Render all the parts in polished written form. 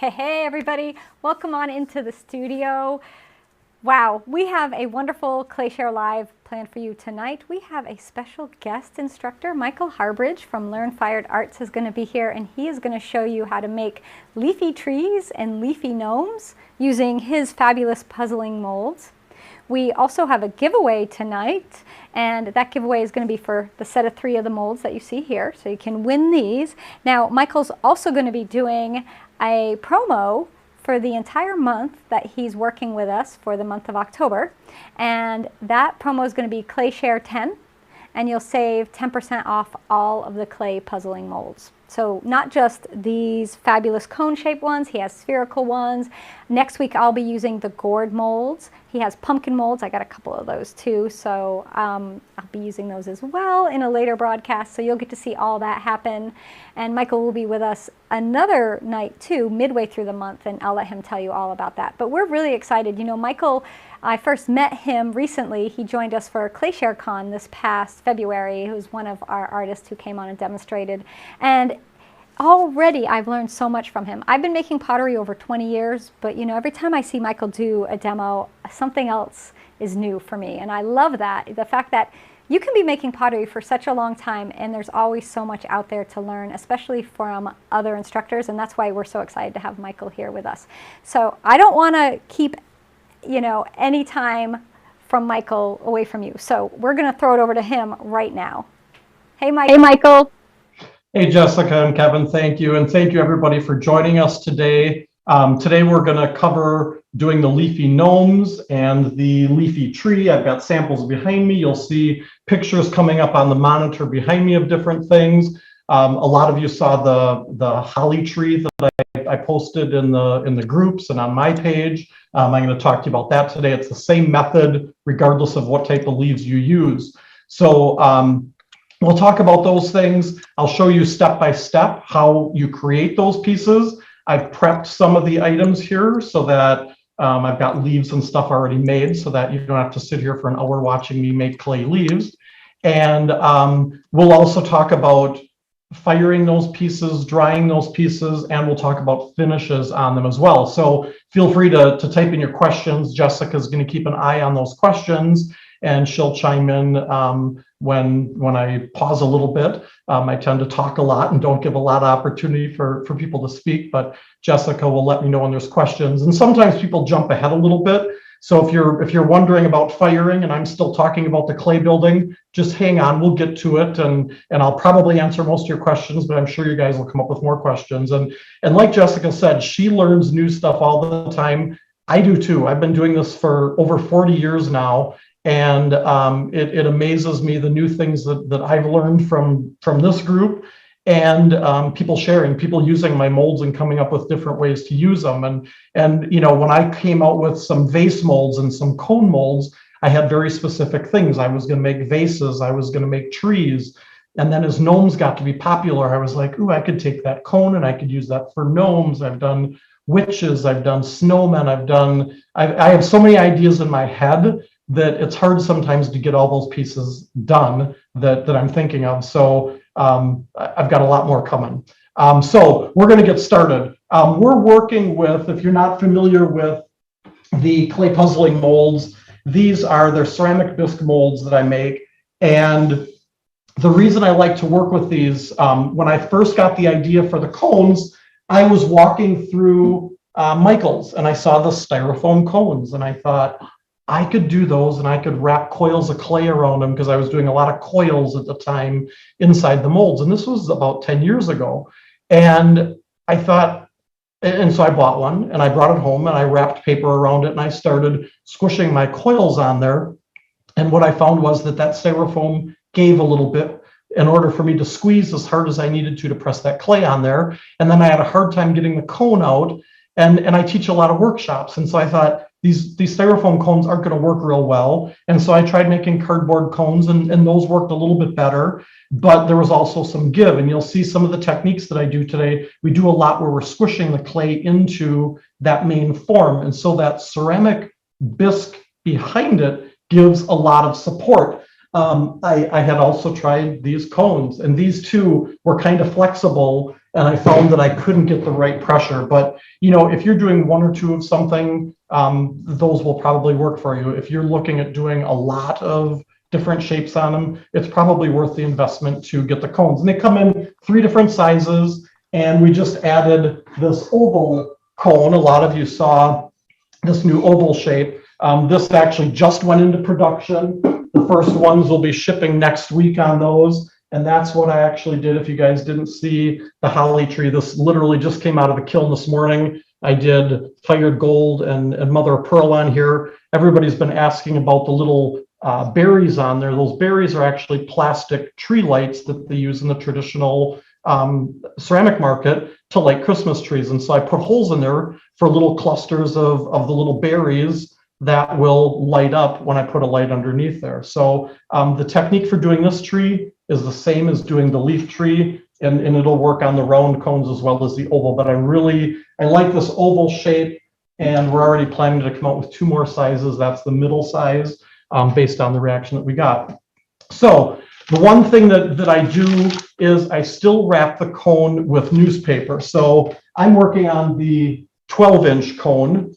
Hey everybody, welcome on into the studio. Wow, we have a wonderful Clay Share Live planned for you tonight. We have a special guest instructor, Michael Harbridge from Learn Fired Arts is going to be here, and he is going to show you how to make leafy trees and leafy gnomes using his fabulous puzzling molds. We also have a giveaway tonight, and that giveaway is going to be for the set of 3 of the molds that you see here, so you can win these. Now, Michael's also going to be doing a promo for the entire month that he's working with us for the month of October, and that promo is going to be Clay Share 10, and you'll save 10% off all of the clay puzzling molds. So not just these fabulous cone-shaped ones, he has spherical ones. Next week I'll be using the gourd molds. He has pumpkin molds. I got a couple of those too, so I'll be using those as well in a later broadcast, so you'll get to see all that happen. And Michael will be with us another night too, midway through the month, and I'll let him tell you all about that. But we're really excited. You know, Michael, I first met him recently. He joined us for Clayshare Con this past February. He was one of our artists who came on and demonstrated. And already I've learned so much from him. I've been making pottery over 20 years, but you know, every time I see Michael do a demo, something else is new for me. And I love that. The fact that you can be making pottery for such a long time and there's always so much out there to learn, especially from other instructors. And that's why we're so excited to have Michael here with us. So I don't want to keep any time from Michael away from you. So we're going to throw it over to him right now. Hey, Michael. Hey, Michael. Hey, Jessica and Kevin, thank you. And thank you everybody for joining us today. Today we're going to cover doing the leafy gnomes and the leafy tree. I've got samples behind me. You'll see pictures coming up on the monitor behind me of different things. A lot of you saw the holly tree that I posted in the groups and on my page. I'm going to talk to you about that today. It's the same method regardless of what type of leaves you use. So we'll talk about those things. I'll show you step by step how you create those pieces. I've prepped some of the items here so that I've got leaves and stuff already made so that you don't have to sit here for an hour watching me make clay leaves. And we'll also talk about firing those pieces, drying those pieces, and we'll talk about finishes on them as well. So feel free to type in your questions. Jessica's going to keep an eye on those questions, and she'll chime in when I pause a little bit. I tend to talk a lot and don't give a lot of opportunity for people to speak, but Jessica will let me know when there's questions. And sometimes people jump ahead a little bit. So if you're wondering about firing and I'm still talking about the clay building, just hang on, we'll get to it, and I'll probably answer most of your questions, but I'm sure you guys will come up with more questions. And like Jessica said, she learns new stuff all the time. I do too. I've been doing this for over 40 years now, and it amazes me the new things that I've learned from this group, and people sharing, people using my molds and coming up with different ways to use them. And you know, when I came out with some vase molds and some cone molds, I had very specific things. I was going to make vases, I was going to make trees, and then as gnomes got to be popular, I was like, ooh, I could take that cone and I could use that for gnomes. I've done witches, I've done snowmen, I have so many ideas in my head that it's hard sometimes to get all those pieces done that I'm thinking of. So I've got a lot more coming. So we're going to get started. We're working with, if you're not familiar with the clay puzzling molds, they're ceramic bisque molds that I make. And the reason I like to work with these, when I first got the idea for the cones, I was walking through Michael's and I saw the styrofoam cones, and I thought, I could do those and I could wrap coils of clay around them, because I was doing a lot of coils at the time inside the molds. And this was about 10 years ago. And I thought, and so I bought one and I brought it home and I wrapped paper around it and I started squishing my coils on there. And what I found was that styrofoam gave a little bit in order for me to squeeze as hard as I needed to press that clay on there. And then I had a hard time getting the cone out. And I teach a lot of workshops. And so I thought, these styrofoam cones aren't going to work real well. And so I tried making cardboard cones, and those worked a little bit better, but there was also some give. And you'll see some of the techniques that I do today. We do a lot where we're squishing the clay into that main form. And so that ceramic bisque behind it gives a lot of support. I had also tried these cones, and these too were kind of flexible and I found that I couldn't get the right pressure. But if you're doing 1 or 2 of something, those will probably work for you. If you're looking at doing a lot of different shapes on them, it's probably worth the investment to get the cones. And they come in 3 different sizes, and we just added this oval cone. A lot of you saw this new oval shape. This actually just went into production. The first ones will be shipping next week on those. And that's what I actually did. If you guys didn't see the holly tree, this literally just came out of the kiln this morning. I did fired gold and mother of pearl on here. Everybody's been asking about the little berries on there. Those berries are actually plastic tree lights that they use in the traditional ceramic market to light Christmas trees. And so I put holes in there for little clusters of the little berries that will light up when I put a light underneath there. So the technique for doing this tree is the same as doing the leaf tree, and it'll work on the round cones as well as the oval. But I like this oval shape, and we're already planning to come out with 2 more sizes. That's the middle size based on the reaction that we got. So the one thing that I do is I still wrap the cone with newspaper. So I'm working on the 12-inch cone,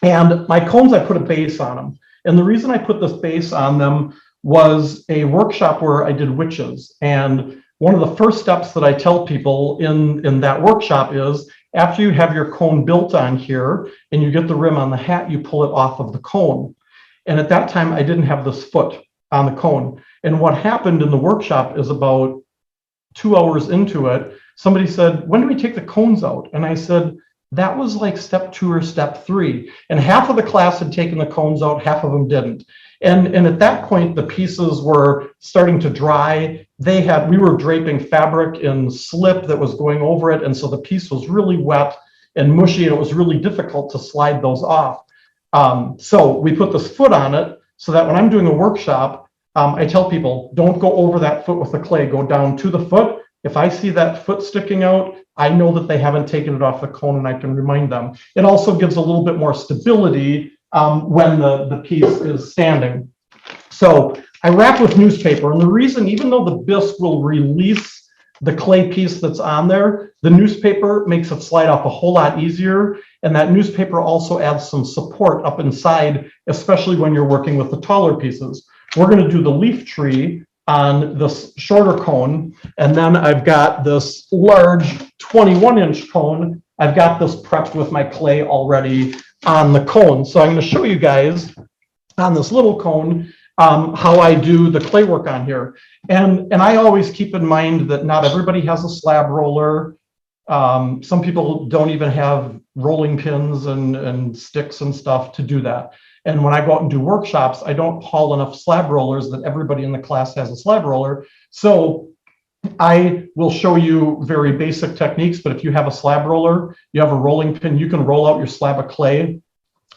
and my cones, I put a base on them. And the reason I put this base on them was a workshop where I did witches. And one of the first steps that I tell people in that workshop is, after you have your cone built on here and you get the rim on the hat, you pull it off of the cone. And at that time, I didn't have this foot on the cone. And what happened in the workshop is about 2 hours into it, somebody said, when do we take the cones out? And I said, that was like step 2 or step 3. And half of the class had taken the cones out, half of them didn't. And at that point, the pieces were starting to dry. We were draping fabric in slip that was going over it. And so the piece was really wet and mushy, and it was really difficult to slide those off. So we put this foot on it so that when I'm doing a workshop, I tell people, don't go over that foot with the clay, go down to the foot. If I see that foot sticking out, I know that they haven't taken it off the cone, and I can remind them. It also gives a little bit more stability when the piece is standing. So I wrap with newspaper, and the reason, even though the bisque will release the clay piece that's on there, the newspaper makes it slide off a whole lot easier, and that newspaper also adds some support up inside, especially when you're working with the taller pieces. We're going to do the leaf tree on this shorter cone, and then I've got this large 21-inch cone. I've got this prepped with my clay already on the cone. So I'm going to show you guys on this little cone how I do the clay work on here. And I always keep in mind that not everybody has a slab roller. Some people don't even have rolling pins and sticks and stuff to do that. And when I go out and do workshops, I don't haul enough slab rollers that everybody in the class has a slab roller. So I will show you very basic techniques, but if you have a slab roller, you have a rolling pin, you can roll out your slab of clay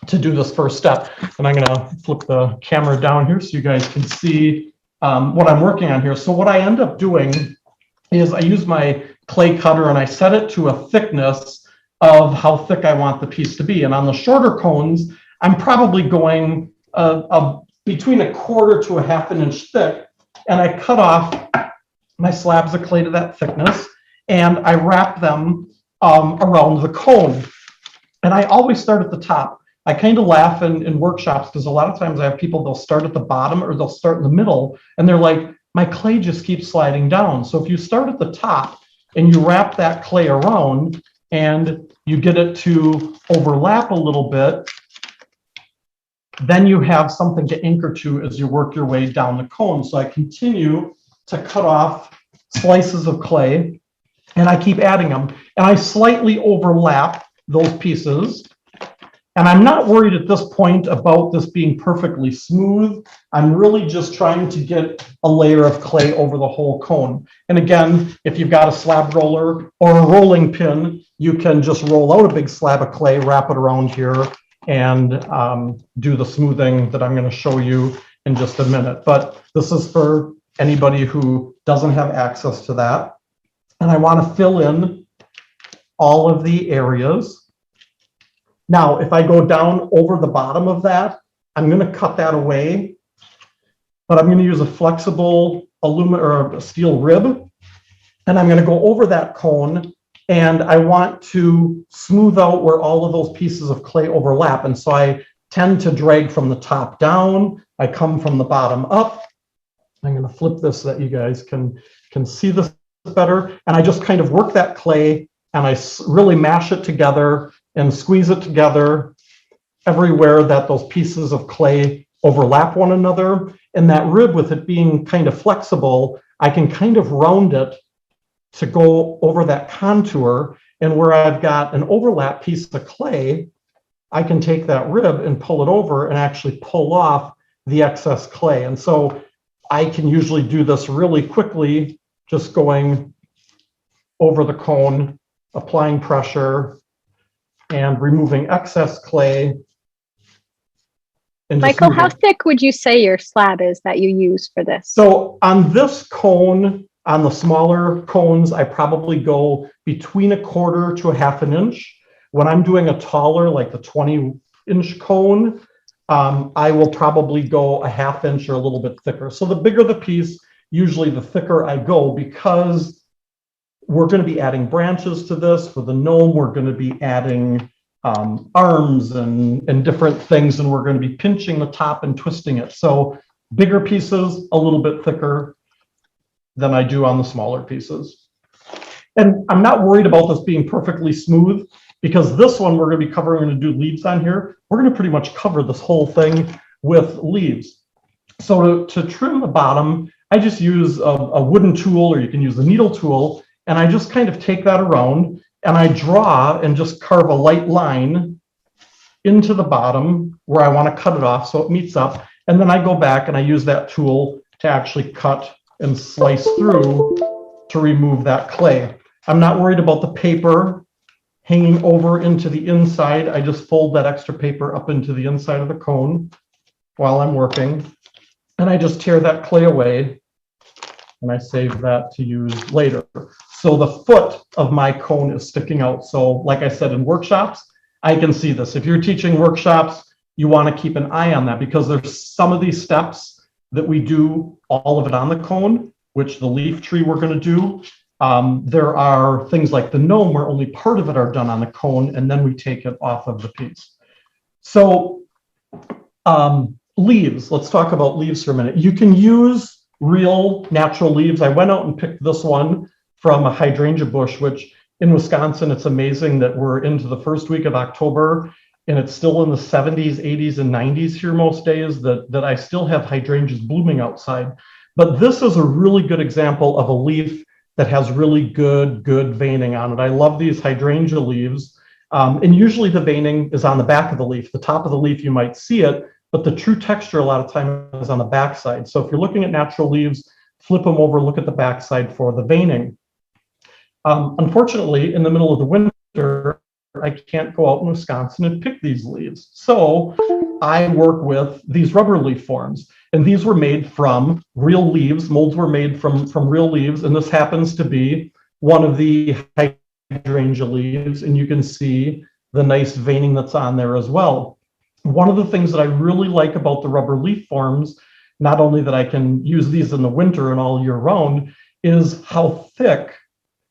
to do this first step. And I'm gonna flip the camera down here so you guys can see what I'm working on here. So what I end up doing is I use my clay cutter and I set it to a thickness of how thick I want the piece to be. And on the shorter cones, I'm probably going between 1/4 to 1/2 inch thick, and I cut off my slabs of clay to that thickness, and I wrap them around the cone. And I always start at the top. I kind of laugh in workshops because a lot of times I have people, they'll start at the bottom or they'll start in the middle, and they're like, my clay just keeps sliding down. So if you start at the top and you wrap that clay around and you get it to overlap a little bit, then you have something to anchor to as you work your way down the cone. So I continue to cut off slices of clay, and I keep adding them, and I slightly overlap those pieces. And I'm not worried at this point about this being perfectly smooth. I'm really just trying to get a layer of clay over the whole cone. And again, if you've got a slab roller or a rolling pin, you can just roll out a big slab of clay, wrap it around here, and do the smoothing that I'm going to show you in just a minute. But this is for anybody who doesn't have access to that. And I want to fill in all of the areas. Now, if I go down over the bottom of that, I'm going to cut that away, but I'm going to use a flexible aluminum or a steel rib, and I'm going to go over that cone and I want to smooth out where all of those pieces of clay overlap. And so I tend to drag from the top down. I come from the bottom up. I'm going to flip this so that you guys can see this better. And I just kind of work that clay and I really mash it together and squeeze it together everywhere that those pieces of clay overlap one another. And that rib, with it being kind of flexible, I can kind of round it to go over that contour. And where I've got an overlap piece of clay, I can take that rib and pull it over and actually pull off the excess clay. And so I can usually do this really quickly, just going over the cone, applying pressure, and removing excess clay. And Michael, how thick would you say your slab is that you use for this? So on this cone, on the smaller cones, I probably go between 1/4 to 1/2 inch. When I'm doing a taller, like the 20-inch cone, I will probably go 1/2 inch or a little bit thicker. So the bigger the piece, usually the thicker I go, because we're going to be adding branches to this. For the gnome, we're going to be adding arms and different things, and we're going to be pinching the top and twisting it. So bigger pieces, a little bit thicker than I do on the smaller pieces. And I'm not worried about this being perfectly smooth, because this one we're going to be covering, we're going to do leaves on here. We're going to pretty much cover this whole thing with leaves. So to trim the bottom, I just use a wooden tool, or you can use the needle tool, and I just kind of take that around and I draw and just carve a light line into the bottom where I want to cut it off so it meets up. And then I go back and I use that tool to actually cut and slice through to remove that clay. I'm not worried about the paper hanging over into the inside. I just fold that extra paper up into the inside of the cone while I'm working. And I just tear that clay away and I save that to use later. So the foot of my cone is sticking out. So like I said, in workshops, I can see this. If you're teaching workshops, you want to keep an eye on that, because there's some of these steps that we do all of it on the cone, which the leaf tree we're going to do. There are things like the gnome where only part of it are done on the cone, and then we take it off of the piece. So leaves, let's talk about leaves for a minute. You can use real natural leaves. I went out and picked this one from a hydrangea bush, which in Wisconsin, it's amazing that we're into the first week of October and it's still in the 70s, 80s, and 90s here most days, that I still have hydrangeas blooming outside. But this is a really good example of a leaf that has really good veining on it. I love these hydrangea leaves. And usually the veining is on the back of the leaf. The top of the leaf, you might see it, but the true texture a lot of time is on the back side. So if you're looking at natural leaves, flip them over, look at the back side for the veining. Unfortunately, in the middle of the winter, I can't go out in Wisconsin and pick these leaves. So I work with these rubber leaf forms, and these were made from real leaves. Molds were made from real leaves, and this happens to be one of the hydrangea leaves, and you can see the nice veining that's on there as well. One of the things that I really like about the rubber leaf forms, not only that I can use these in the winter and all year round, is how thick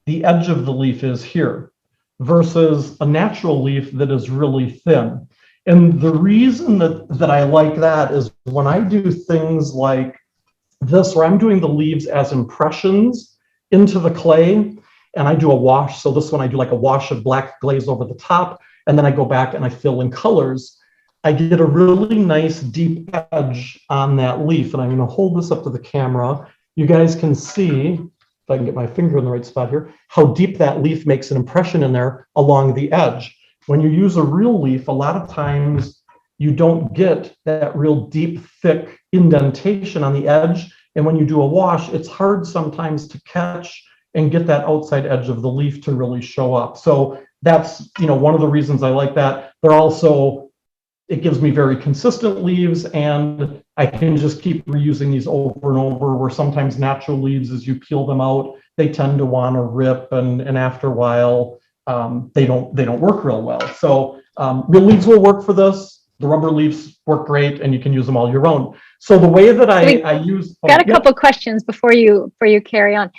the edge of the leaf is here versus a natural leaf that is really thin. And the reason that I like that is when I do things like this, where I'm doing the leaves as impressions into the clay, and I do a wash. So this one, I do like a wash of black glaze over the top, and then I go back and I fill in colors. I get a really nice deep edge on that leaf. And I'm going to hold this up to the camera. You guys can see, if I can get my finger in the right spot here, how deep that leaf makes an impression in there along the edge. When you use a real leaf, a lot of times you don't get that real deep, thick indentation on the edge. And when you do a wash, it's hard sometimes to catch and get that outside edge of the leaf to really show up. So that's, one of the reasons I like that. They're also, it gives me very consistent leaves, and I can just keep reusing these over and over, where sometimes natural leaves, as you peel them out, they tend to want to rip, and after a while, they don't work real well. So real leaves will work for this. The rubber leaves work great, and you can use them all year round. So the way that I use... Got a couple questions before you carry on.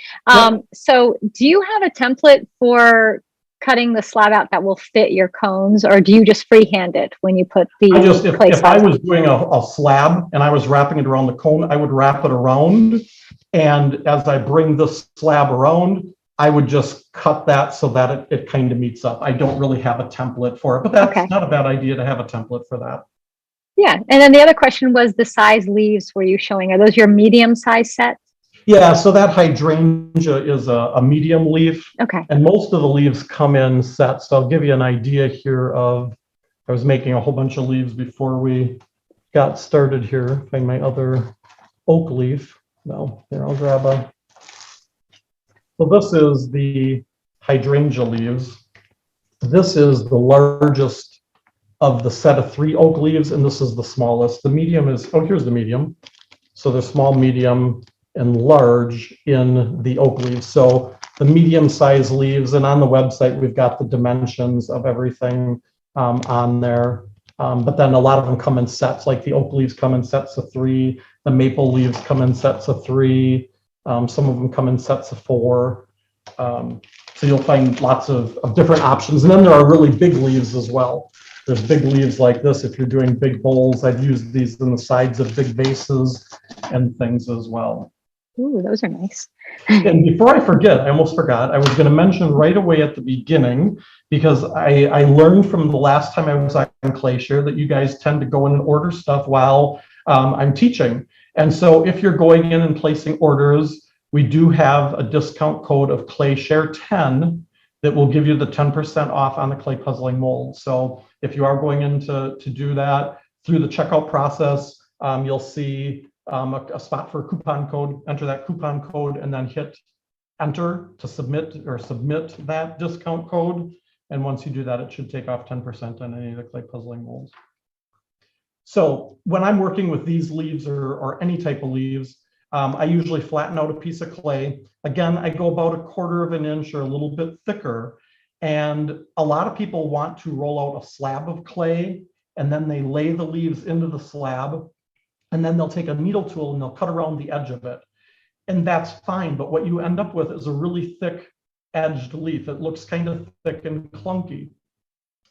So do you have a template for cutting the slab out that will fit your cones, or do you just freehand it when you put the clay if I slabs was doing a slab and I was wrapping it around the cone, I would wrap it around. And as I bring the slab around, I would just cut that so that it kind of meets up. I don't really have a template for it, but that's Okay. not a bad idea to have a template for that. Yeah. And then the other question was the size leaves were you showing? Are those your medium size sets? Yeah, so that hydrangea is a medium leaf. Okay. And most of the leaves come in sets. So I'll give you an idea here of, I was making a whole bunch of leaves before we got started here. Find my other oak leaf. No, here, I'll grab a. So this is the hydrangea leaves. This is the largest of the set of 3 oak leaves, and this is the smallest. The medium is, oh, here's the medium. So there's small, medium, and large in the oak leaves. So the medium-sized leaves, and on the website, we've got the dimensions of everything on there. But then a lot of them come in sets, like the oak leaves come in sets of 3, the maple leaves come in sets of 3, some of them come in sets of 4. So you'll find lots of different options. And then there are really big leaves as well. There's big leaves like this. If you're doing big bowls, I've used these in the sides of big vases and things as well. Ooh, those are nice. And before I forget, I almost forgot, I was going to mention right away at the beginning, because I learned from the last time I was on ClayShare that you guys tend to go in and order stuff while I'm teaching. And so if you're going in and placing orders, we do have a discount code of ClayShare10 that will give you the 10% off on the clay puzzling mold. So if you are going in to do that through the checkout process, you'll see a spot for a coupon code, enter that coupon code, and then hit enter to submit that discount code. And once you do that, it should take off 10% on any of the clay puzzling molds. So when I'm working with these leaves or any type of leaves, I usually flatten out a piece of clay. Again, I go about 1/4 of an inch or a little bit thicker. And a lot of people want to roll out a slab of clay, and then they lay the leaves into the slab, and then they'll take a needle tool and they'll cut around the edge of it. And that's fine, but what you end up with is a really thick edged leaf. It looks kind of thick and clunky.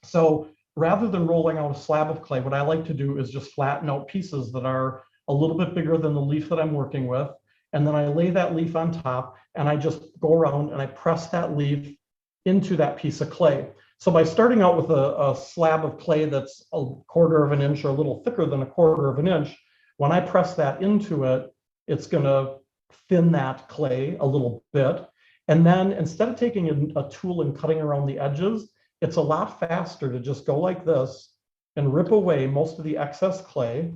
So rather than rolling out a slab of clay, what I like to do is just flatten out pieces that are a little bit bigger than the leaf that I'm working with. And then I lay that leaf on top, and I just go around and I press that leaf into that piece of clay. So by starting out with a slab of clay that's 1/4 of an inch or a little thicker than 1/4 of an inch, when I press that into it, it's going to thin that clay a little bit. And then instead of taking a tool and cutting around the edges, it's a lot faster to just go like this and rip away most of the excess clay.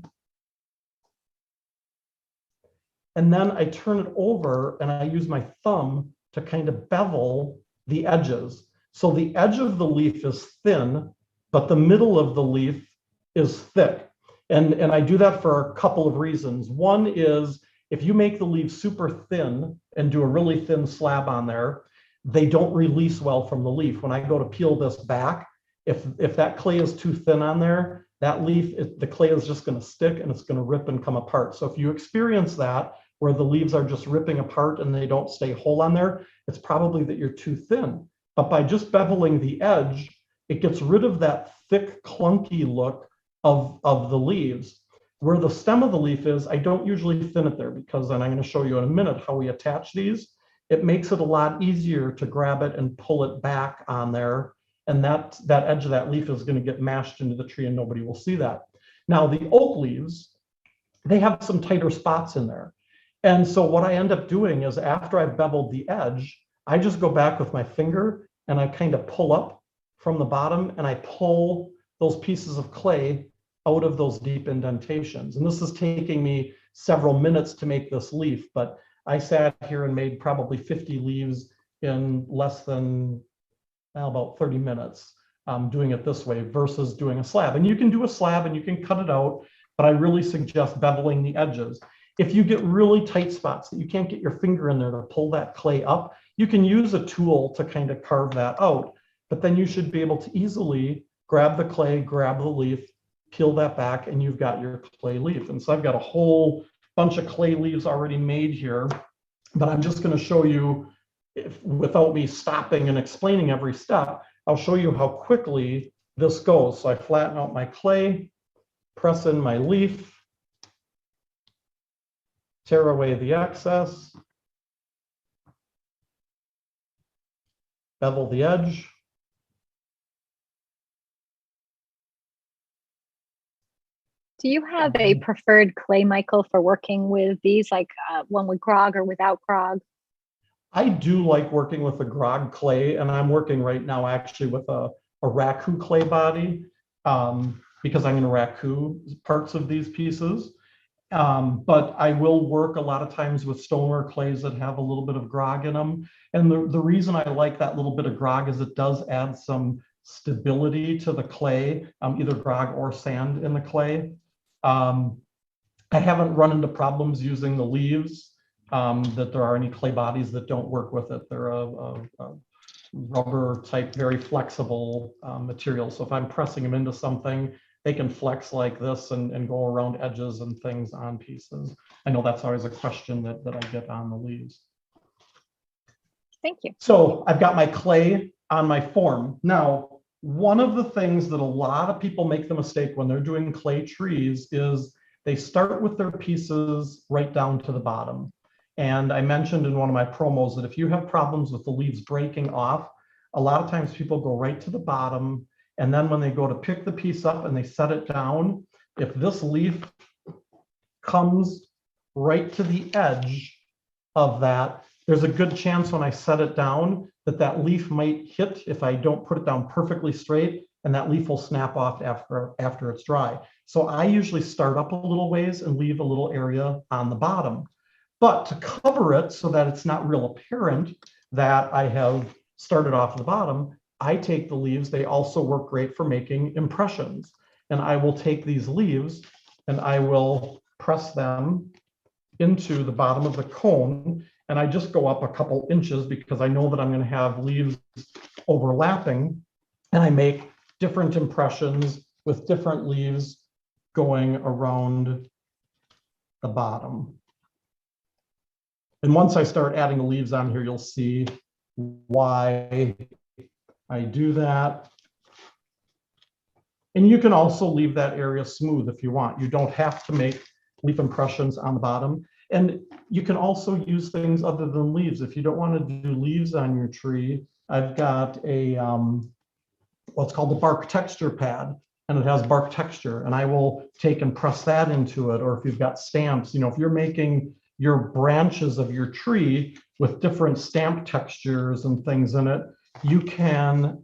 And then I turn it over and I use my thumb to kind of bevel the edges. So the edge of the leaf is thin, but the middle of the leaf is thick. And I do that for a couple of reasons. One is if you make the leaves super thin and do a really thin slab on there, they don't release well from the leaf. When I go to peel this back, if that clay is too thin on there, that leaf, the clay is just going to stick and it's going to rip and come apart. So if you experience that, where the leaves are just ripping apart and they don't stay whole on there, it's probably that you're too thin. But by just beveling the edge, it gets rid of that thick, clunky look of the leaves. Where the stem of the leaf is, I don't usually thin it there because, and I'm going to show you in a minute how we attach these. It makes it a lot easier to grab it and pull it back on there. And that edge of that leaf is going to get mashed into the tree and nobody will see that. Now the oak leaves, they have some tighter spots in there. And so what I end up doing is after I've beveled the edge, I just go back with my finger and I kind of pull up from the bottom and I pull those pieces of clay out of those deep indentations. And this is taking me several minutes to make this leaf, but I sat here and made probably 50 leaves in less than about 30 minutes doing it this way versus doing a slab. And you can do a slab and you can cut it out, but I really suggest beveling the edges. If you get really tight spots that you can't get your finger in there to pull that clay up, you can use a tool to kind of carve that out, but then you should be able to easily grab the clay, grab the leaf, peel that back, and you've got your clay leaf. And so I've got a whole bunch of clay leaves already made here, but I'm just going to show you without me stopping and explaining every step, I'll show you how quickly this goes. So I flatten out my clay, press in my leaf, tear away the excess, bevel the edge. Do you have a preferred clay, Michael, for working with these, like one with grog or without grog? I do like working with a grog clay, and I'm working right now actually with a raku clay body because I'm going to raku parts of these pieces. But I will work a lot of times with stoneware clays that have a little bit of grog in them. And the reason I like that little bit of grog is it does add some stability to the clay, either grog or sand in the clay. I haven't run into problems using the leaves, that there are any clay bodies that don't work with it. They're a rubber type, very flexible material. So if I'm pressing them into something, they can flex like this and go around edges and things on pieces. I know that's always a question that I get on the leaves. Thank you. So I've got my clay on my form. Now, one of the things that a lot of people make the mistake when they're doing clay trees is they start with their pieces right down to the bottom. And I mentioned in one of my promos that if you have problems with the leaves breaking off, a lot of times people go right to the bottom. And then when they go to pick the piece up and they set it down, if this leaf comes right to the edge of that, there's a good chance when I set it down that that leaf might hit if I don't put it down perfectly straight, and that leaf will snap off after it's dry. So I usually start up a little ways and leave a little area on the bottom. But to cover it so that it's not real apparent that I have started off at the bottom, I take the leaves. They also work great for making impressions. And I will take these leaves and I will press them into the bottom of the cone. And I just go up a couple inches because I know that I'm going to have leaves overlapping. And I make different impressions with different leaves going around the bottom. And once I start adding the leaves on here, you'll see why I do that. And you can also leave that area smooth if you want. You don't have to make leaf impressions on the bottom. And you can also use things other than leaves. If you don't want to do leaves on your tree, I've got a what's called the bark texture pad, and it has bark texture. And I will take and press that into it. Or if you've got stamps, you know, if you're making your branches of your tree with different stamp textures and things in it, you can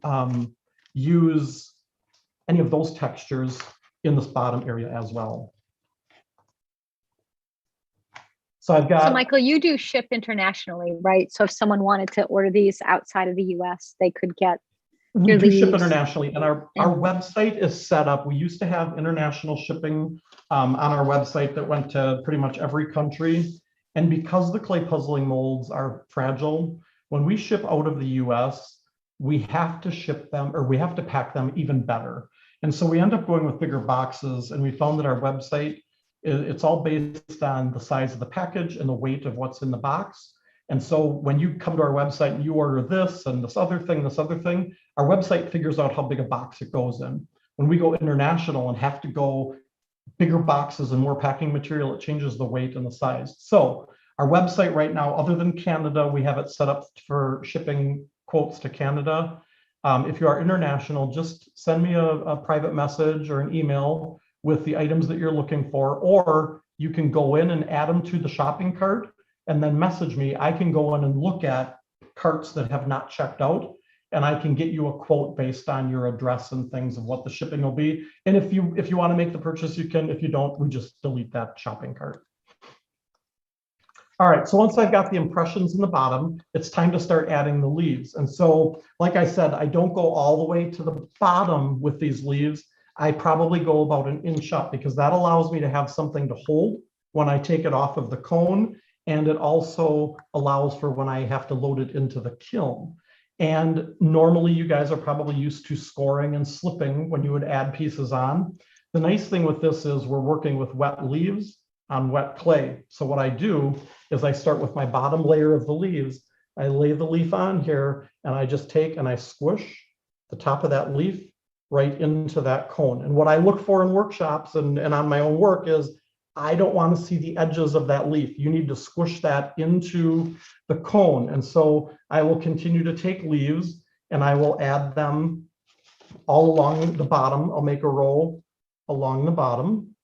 use any of those textures in this bottom area as well. So I've got. So Michael, you do ship internationally, right? So if someone wanted to order these outside of the US, they could get your leaves. We do ship internationally, and our website is set up. We used to have international shipping on our website that went to pretty much every country. And because the clay puzzling molds are fragile, when we ship out of the US, we have to ship them, or we have to pack them even better. And so we end up going with bigger boxes, and we found that our website, it's all based on the size of the package and the weight of what's in the box. And so when you come to our website and you order this and this other thing, our website figures out how big a box it goes in. When we go international and have to go bigger boxes and more packing material, it changes the weight and the size. So our website right now, other than Canada, we have it set up for shipping quotes to Canada. If you are international, just send me a private message or an email with the items that you're looking for, or you can go in and add them to the shopping cart and then message me. I can go in and look at carts that have not checked out, and I can get you a quote based on your address and things of what the shipping will be. And if you want to make the purchase, you can. If you don't, we just delete that shopping cart. All right, so once I've got the impressions in the bottom, it's time to start adding the leaves. And so, like I said, I don't go all the way to the bottom with these leaves. I probably go about an inch up because that allows me to have something to hold when I take it off of the cone. And it also allows for when I have to load it into the kiln. And normally you guys are probably used to scoring and slipping when you would add pieces on. The nice thing with this is we're working with wet leaves on wet clay. So what I do is I start with my bottom layer of the leaves, I lay the leaf on here, and I just take and I squish the top of that leaf right into that cone. And what I look for in workshops and on my own work is I don't want to see the edges of that leaf. You need to squish that into the cone. And so I will continue to take leaves and I will add them all along the bottom. I'll make a row along the bottom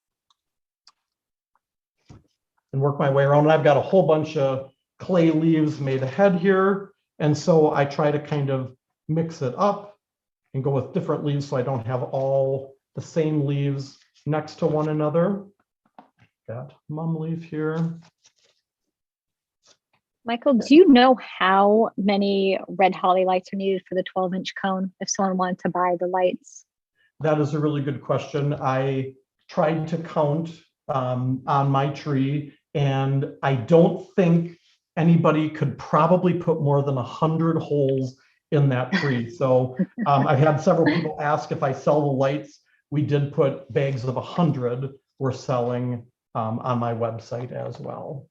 and work my way around. And I've got a whole bunch of clay leaves made ahead here. And so I try to kind of mix it up and go with different leaves so I don't have all the same leaves next to one another. Got mum leaf here. Michael, do you know how many red holly lights are needed for the 12-inch cone if someone wanted to buy the lights? That is a really good question. I tried to count on my tree, and I don't think anybody could probably put more than 100 holes in that tree. So I've had several people ask if I sell the lights. We did put bags of 100 we're selling on my website as well.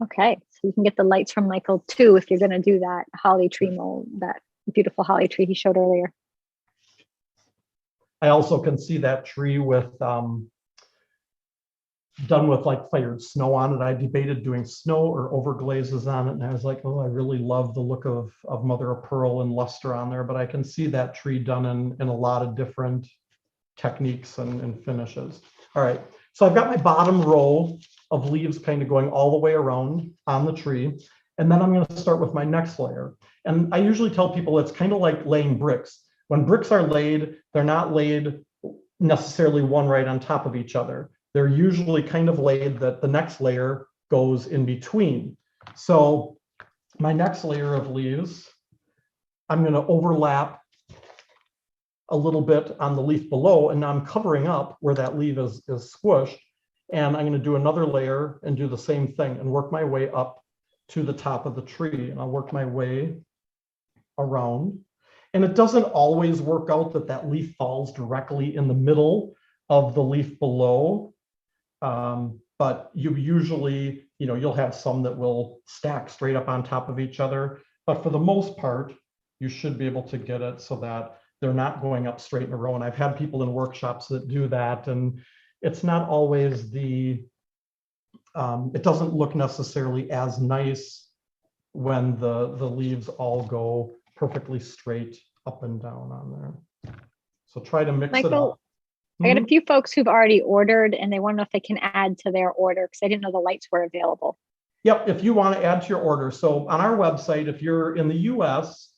Okay, so you can get the lights from Michael too if you're going to do that holly tree mold, that beautiful holly tree he showed earlier. I also can see that tree with done with like fired snow on it. I debated doing snow or overglazes on it, and I was like, oh, I really love the look of mother of pearl and luster on there, but I can see that tree done in a lot of different techniques and finishes. All right, so I've got my bottom row of leaves kind of going all the way around on the tree, and then I'm going to start with my next layer. And I usually tell people it's kind of like laying bricks. When bricks are laid, they're not laid necessarily one right on top of each other. They're usually kind of laid that the next layer goes in between. So my next layer of leaves, I'm going to overlap a little bit on the leaf below, and now I'm covering up where that leaf is squished. And I'm going to do another layer and do the same thing and work my way up to the top of the tree. And I'll work my way around. And it doesn't always work out that that leaf falls directly in the middle of the leaf below. But you usually, you'll have some that will stack straight up on top of each other. But for the most part, you should be able to get it so that they're not going up straight in a row. And I've had people in workshops that do that. And it's not always it doesn't look necessarily as nice when the leaves all go perfectly straight up and down on there. So try to mix it up. I got a few folks who've already ordered and they want to know if they can add to their order because I didn't know the lights were available. Yep, if you want to add to your order. So on our website, if you're in the US,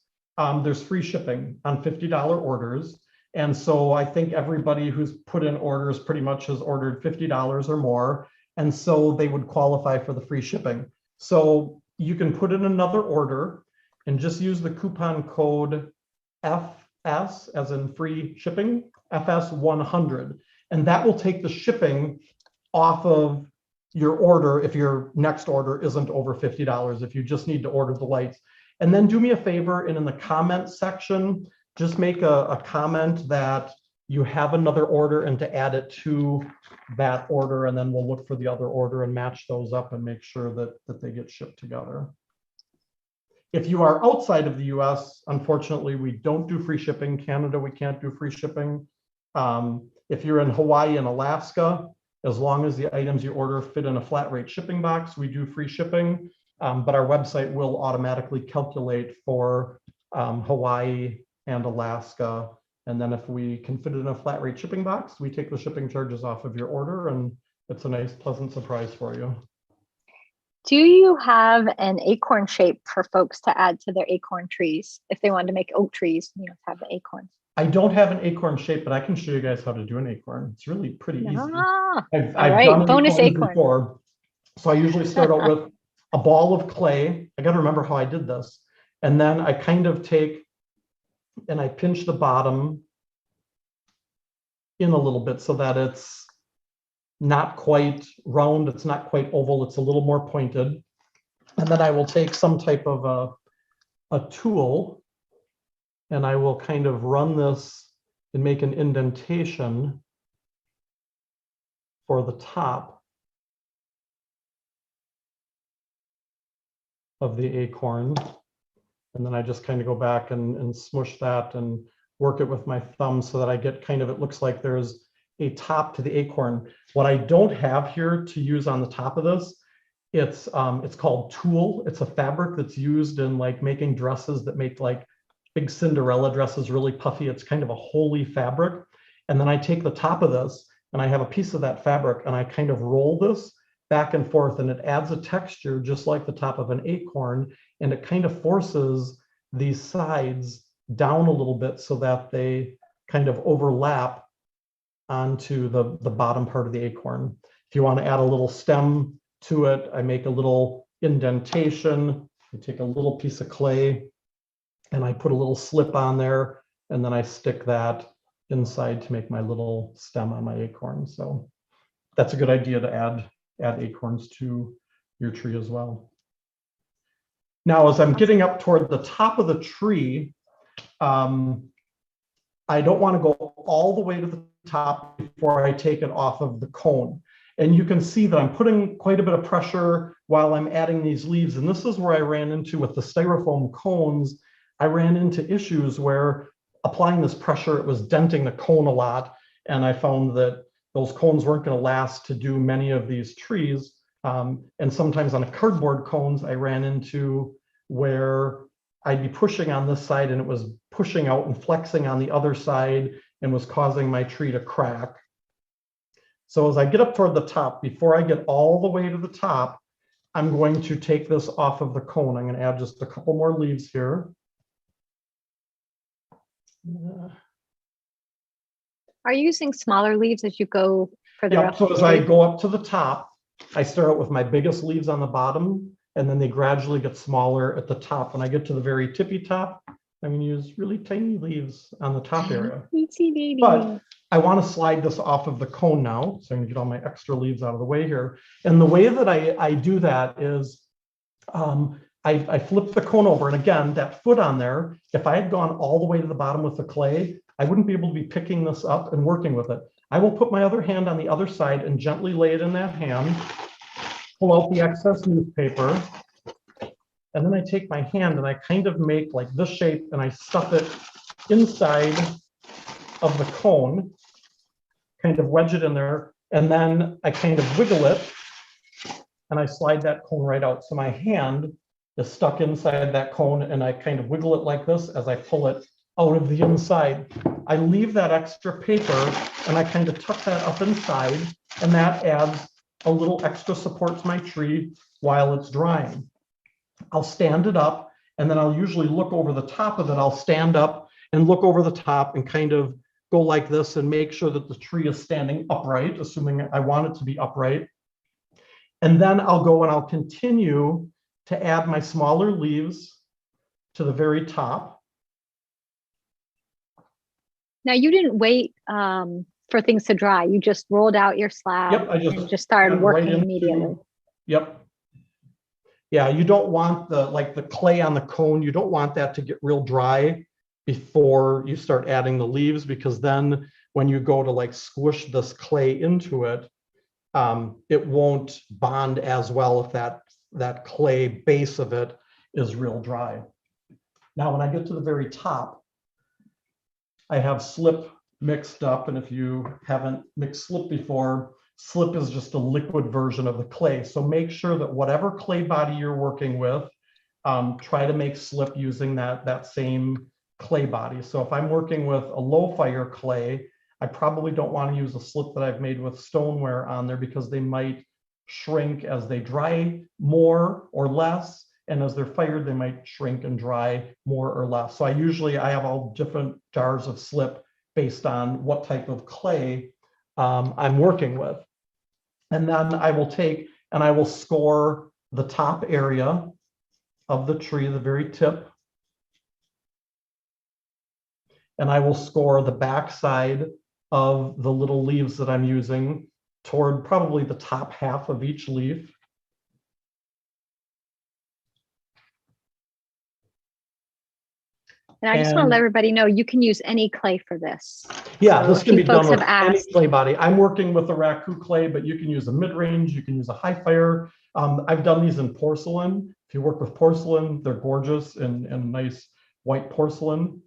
there's free shipping on $50 orders. And so I think everybody who's put in orders pretty much has ordered $50 or more. And so they would qualify for the free shipping. So you can put in another order and just use the coupon code FS as in free shipping, FS100. And that will take the shipping off of your order if your next order isn't over $50, if you just need to order the lights. And then do me a favor, and in the comment section, just make a comment that you have another order and to add it to that order, and then we'll look for the other order and match those up and make sure that they get shipped together. If you are outside of the US, unfortunately, we don't do free shipping. Canada, we can't do free shipping. If you're in Hawaii and Alaska, as long as the items you order fit in a flat rate shipping box, we do free shipping. But our website will automatically calculate for Hawaii and Alaska. And then if we can fit it in a flat rate shipping box, we take the shipping charges off of your order, and it's a nice, pleasant surprise for you. Do you have an acorn shape for folks to add to their acorn trees if they wanted to make oak trees, have the acorns? I don't have an acorn shape, but I can show you guys how to do an acorn. It's really pretty easy. I've done bonus acorn before. So I usually start out with a ball of clay. I got to remember how I did this. And then I kind of take and I pinch the bottom in a little bit so that it's not quite round, it's not quite oval, it's a little more pointed. And then I will take some type of a tool and I will kind of run this and make an indentation for the top of the acorn. And then I just kind of go back and smush that and work it with my thumb so that I get kind of, it looks like there's a top to the acorn. What I don't have here to use on the top of this, it's called tulle. It's a fabric that's used in like making dresses that make like big Cinderella dresses really puffy. It's kind of a holey fabric. And then I take the top of this and I have a piece of that fabric and I kind of roll this back and forth, and it adds a texture just like the top of an acorn, and it kind of forces these sides down a little bit so that they kind of overlap onto the bottom part of the acorn. If you want to add a little stem to it, I make a little indentation. I take a little piece of clay and I put a little slip on there, and then I stick that inside to make my little stem on my acorn. So that's a good idea to add acorns to your tree as well. Now, as I'm getting up toward the top of the tree, I don't want to go all the way to the top before I take it off of the cone. And you can see that I'm putting quite a bit of pressure while I'm adding these leaves. And this is where I ran into with the styrofoam cones. I ran into issues where applying this pressure, it was denting the cone a lot. And I found that those cones weren't going to last to do many of these trees. And sometimes on the cardboard cones, I ran into where I'd be pushing on this side and it was pushing out and flexing on the other side and was causing my tree to crack. So as I get up toward the top, before I get all the way to the top, I'm going to take this off of the cone. I'm going to add just a couple more leaves here. Are you using smaller leaves as you go further up? So as I go up to the top, I start out with my biggest leaves on the bottom, and then they gradually get smaller at the top. When I get to the very tippy top, I'm going to use really tiny leaves on the top area. But I want to slide this off of the cone now. So I'm going to get all my extra leaves out of the way here. And the way that I do that is I flip the cone over. And again, that foot on there, if I had gone all the way to the bottom with the clay, I wouldn't be able to be picking this up and working with it. I will put my other hand on the other side and gently lay it in that hand, pull out the excess newspaper, and then I take my hand and I kind of make like this shape and I stuff it inside of the cone, kind of wedge it in there, and then I kind of wiggle it and I slide that cone right out. So my hand is stuck inside that cone and I kind of wiggle it like this as I pull it out of the inside. I leave that extra paper and I kind of tuck that up inside, and that adds a little extra support to my tree while it's drying. I'll stand it up and then I'll usually look over the top of it. I'll stand up and look over the top and kind of go like this and make sure that the tree is standing upright, assuming I want it to be upright. And then I'll go and I'll continue to add my smaller leaves to the very top. Now, you didn't wait for things to dry. You just rolled out your slab. Yep, and just started working immediately. Yep. Yeah, you don't want the clay on the cone, you don't want that to get real dry before you start adding the leaves, because then when you go to like squish this clay into it, it won't bond as well if that clay base of it is real dry. Now, when I get to the very top, I have slip mixed up, and if you haven't mixed slip before, slip is just a liquid version of the clay. So make sure that whatever clay body you're working with, try to make slip using that same clay body. So if I'm working with a low fire clay, I probably don't want to use a slip that I've made with stoneware on there, because they might shrink as they dry more or less. And as they're fired, they might shrink and dry more or less. So I have all different jars of slip based on what type of clay I'm working with. And then I will take and I will score the top area of the tree, the very tip. And I will score the back side of the little leaves that I'm using toward probably the top half of each leaf. And I just want to let everybody know you can use any clay for this. Yeah, so this can be done with any asked. clay body. I'm working with a raku clay, but you can use a mid-range, you can use a high fire. I've done these in porcelain. If you work with porcelain, they're gorgeous and nice white porcelain.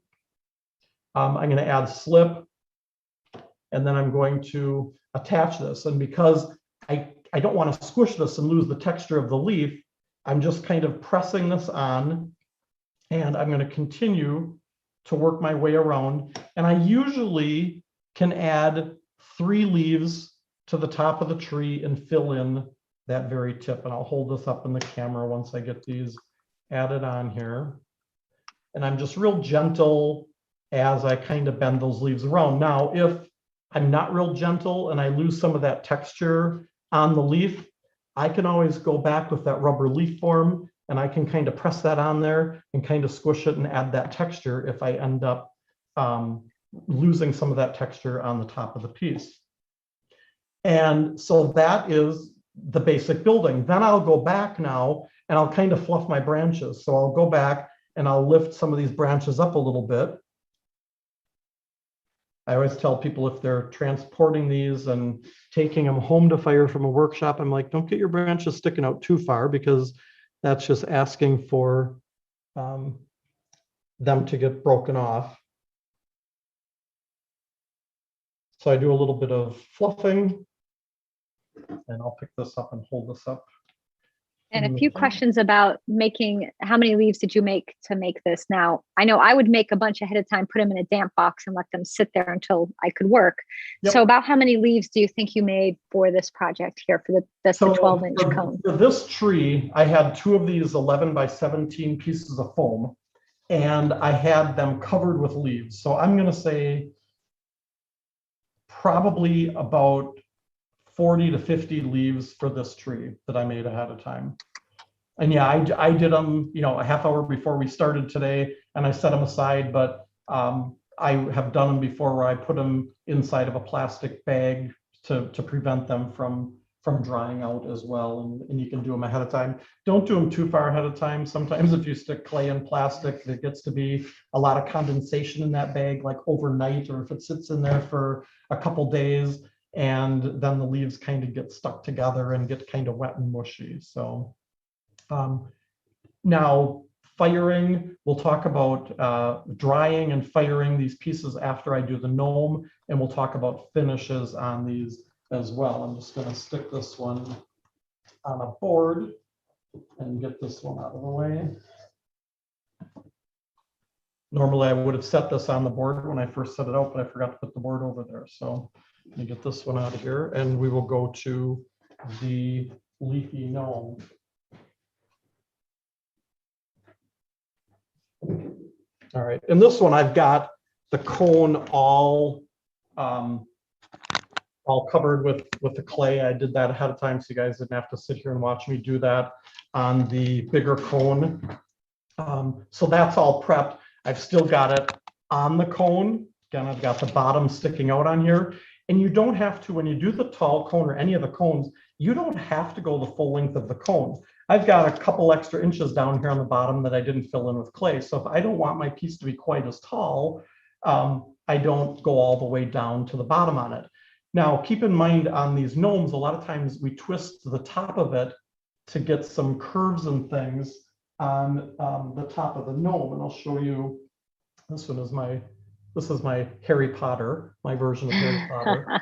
I'm going to add slip, and then I'm going to attach this. And because I don't want to squish this and lose the texture of the leaf, I'm just kind of pressing this on, and I'm going to continue to work my way around. And I usually can add 3 leaves to the top of the tree and fill in that very tip. And I'll hold this up in the camera once I get these added on here. And I'm just real gentle as I kind of bend those leaves around. Now, if I'm not real gentle and I lose some of that texture on the leaf, I can always go back with that rubber leaf form, and I can kind of press that on there and kind of squish it and add that texture if I end up losing some of that texture on the top of the piece. And so that is the basic building. Then I'll go back now and I'll kind of fluff my branches. So I'll go back and I'll lift some of these branches up a little bit. I always tell people if they're transporting these and taking them home to fire from a workshop, I'm like, don't get your branches sticking out too far, because that's just asking for them to get broken off. So I do a little bit of fluffing, and I'll pick this up and hold this up. And a few questions about making, how many leaves did you make to make this? Now, I know I would make a bunch ahead of time, put them in a damp box and let them sit there until I could work. Yep. So about how many leaves do you think you made for this project here for the 12-inch cone? For this tree, I had 2 of these 11 by 17 pieces of foam, and I had them covered with leaves. So I'm going to say probably about 40 to 50 leaves for this tree that I made ahead of time. And yeah, I did them, a half hour before we started today, and I set them aside, but I have done them before where I put them inside of a plastic bag to prevent them from drying out as well. And you can do them ahead of time. Don't do them too far ahead of time. Sometimes if you stick clay in plastic, there gets to be a lot of condensation in that bag, like overnight, or if it sits in there for a couple days, and then the leaves kind of get stuck together and get kind of wet and mushy. So now firing, we'll talk about drying and firing these pieces after I do the gnome, and we'll talk about finishes on these as well. I'm just going to stick this one on a board and get this one out of the way. Normally I would have set this on the board when I first set it out, but I forgot to put the board over there. So let me get this one out of here, and we will go to the leafy gnome. All right, in this one I've got the cone all covered with the clay. I did that ahead of time, so you guys didn't have to sit here and watch me do that on the bigger cone. So that's all prepped. I've still got it on the cone. Again, I've got the bottom sticking out on here. And you don't have to, when you do the tall cone or any of the cones, you don't have to go the full length of the cone. I've got a couple extra inches down here on the bottom that I didn't fill in with clay. So if I don't want my piece to be quite as tall, I don't go all the way down to the bottom on it. Now, keep in mind on these gnomes, a lot of times we twist the top of it to get some curves and things on the top of the gnome. And I'll show you, this is my Harry Potter, my version of Harry Potter.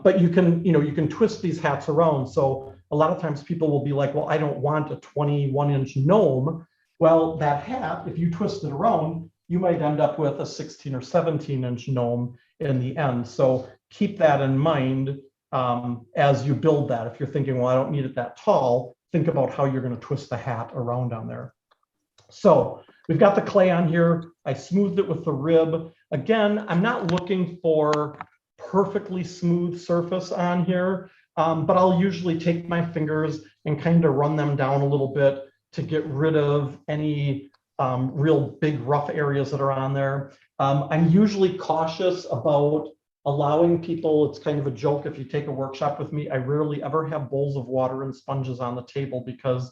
But you can twist these hats around. So a lot of times people will be like, well, I don't want a 21-inch gnome. Well, that hat, if you twist it around, you might end up with a 16 or 17-inch gnome in the end. So keep that in mind as you build that. If you're thinking, well, I don't need it that tall, think about how you're going to twist the hat around on there. So we've got the clay on here. I smoothed it with the rib. Again, I'm not looking for perfectly smooth surface on here, but I'll usually take my fingers and kind of run them down a little bit to get rid of any real big rough areas that are on there. I'm usually cautious about allowing people, it's kind of a joke if you take a workshop with me, I rarely ever have bowls of water and sponges on the table, because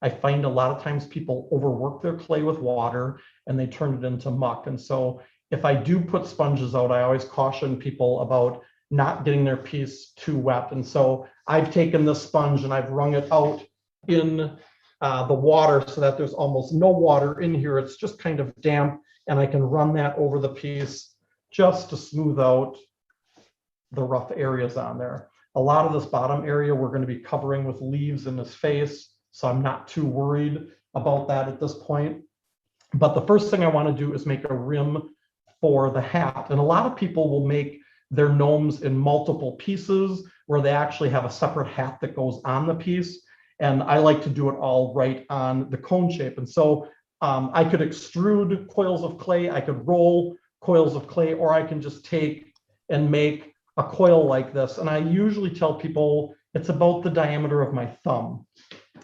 I find a lot of times people overwork their clay with water and they turn it into muck. And so if I do put sponges out, I always caution people about not getting their piece too wet. And so I've taken this sponge and I've wrung it out in the water so that there's almost no water in here. It's just kind of damp, and I can run that over the piece just to smooth out the rough areas on there. A lot of this bottom area we're going to be covering with leaves in his face, so I'm not too worried about that at this point. But the first thing I want to do is make a rim for the hat. And a lot of people will make their gnomes in multiple pieces where they actually have a separate hat that goes on the piece. And I like to do it all right on the cone shape. And so I could extrude coils of clay, I could roll coils of clay, or I can just take and make a coil like this. And I usually tell people it's about the diameter of my thumb.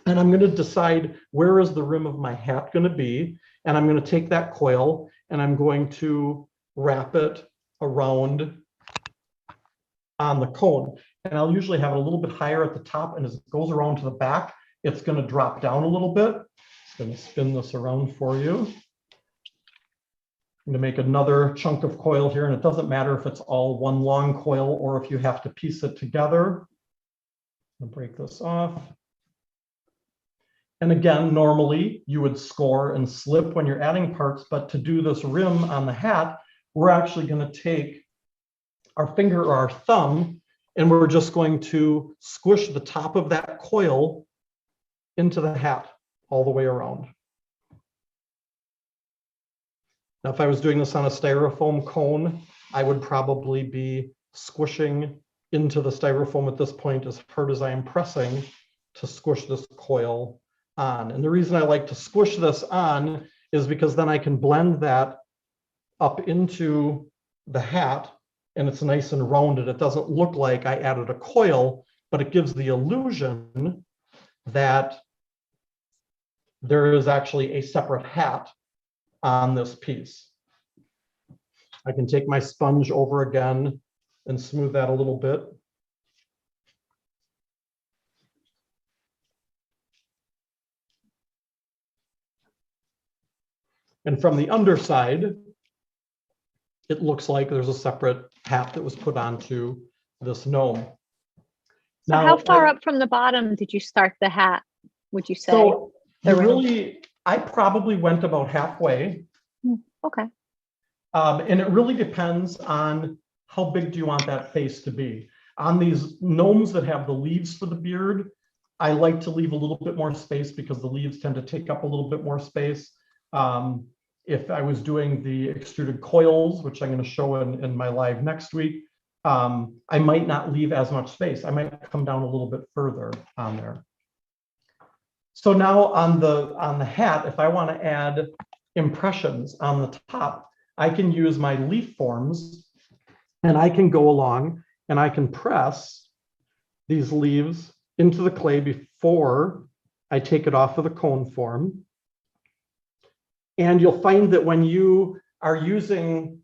And I'm going to decide where is the rim of my hat going to be. And I'm going to take that coil and I'm going to wrap it around on the cone. And I'll usually have it a little bit higher at the top, and as it goes around to the back, it's going to drop down a little bit. I'm going to spin this around for you. I'm going to make another chunk of coil here, and it doesn't matter if it's all one long coil or if you have to piece it together. I'm going to break this off. And again, normally you would score and slip when you're adding parts, but to do this rim on the hat, we're actually going to take our finger or our thumb, and we're just going to squish the top of that coil into the hat all the way around. Now, if I was doing this on a styrofoam cone, I would probably be squishing into the styrofoam at this point as hard as I am pressing to squish this coil on. And the reason I like to squish this on is because then I can blend that up into the hat, and it's nice and rounded. It doesn't look like I added a coil, but it gives the illusion that there is actually a separate hat on this piece. I can take my sponge over again and smooth that a little bit. And from the underside, it looks like there's a separate hat that was put onto this gnome. So now, how far up from the bottom did you start the hat, would you say? So I probably went about halfway. Okay. And it really depends on how big do you want that face to be. On these gnomes that have the leaves for the beard, I like to leave a little bit more space because the leaves tend to take up a little bit more space. If I was doing the extruded coils, which I'm going to show in my live next week, I might not leave as much space. I might come down a little bit further on there. So now on the hat, if I want to add impressions on the top, I can use my leaf forms, and I can go along and I can press these leaves into the clay before I take it off of the cone form. And you'll find that when you are using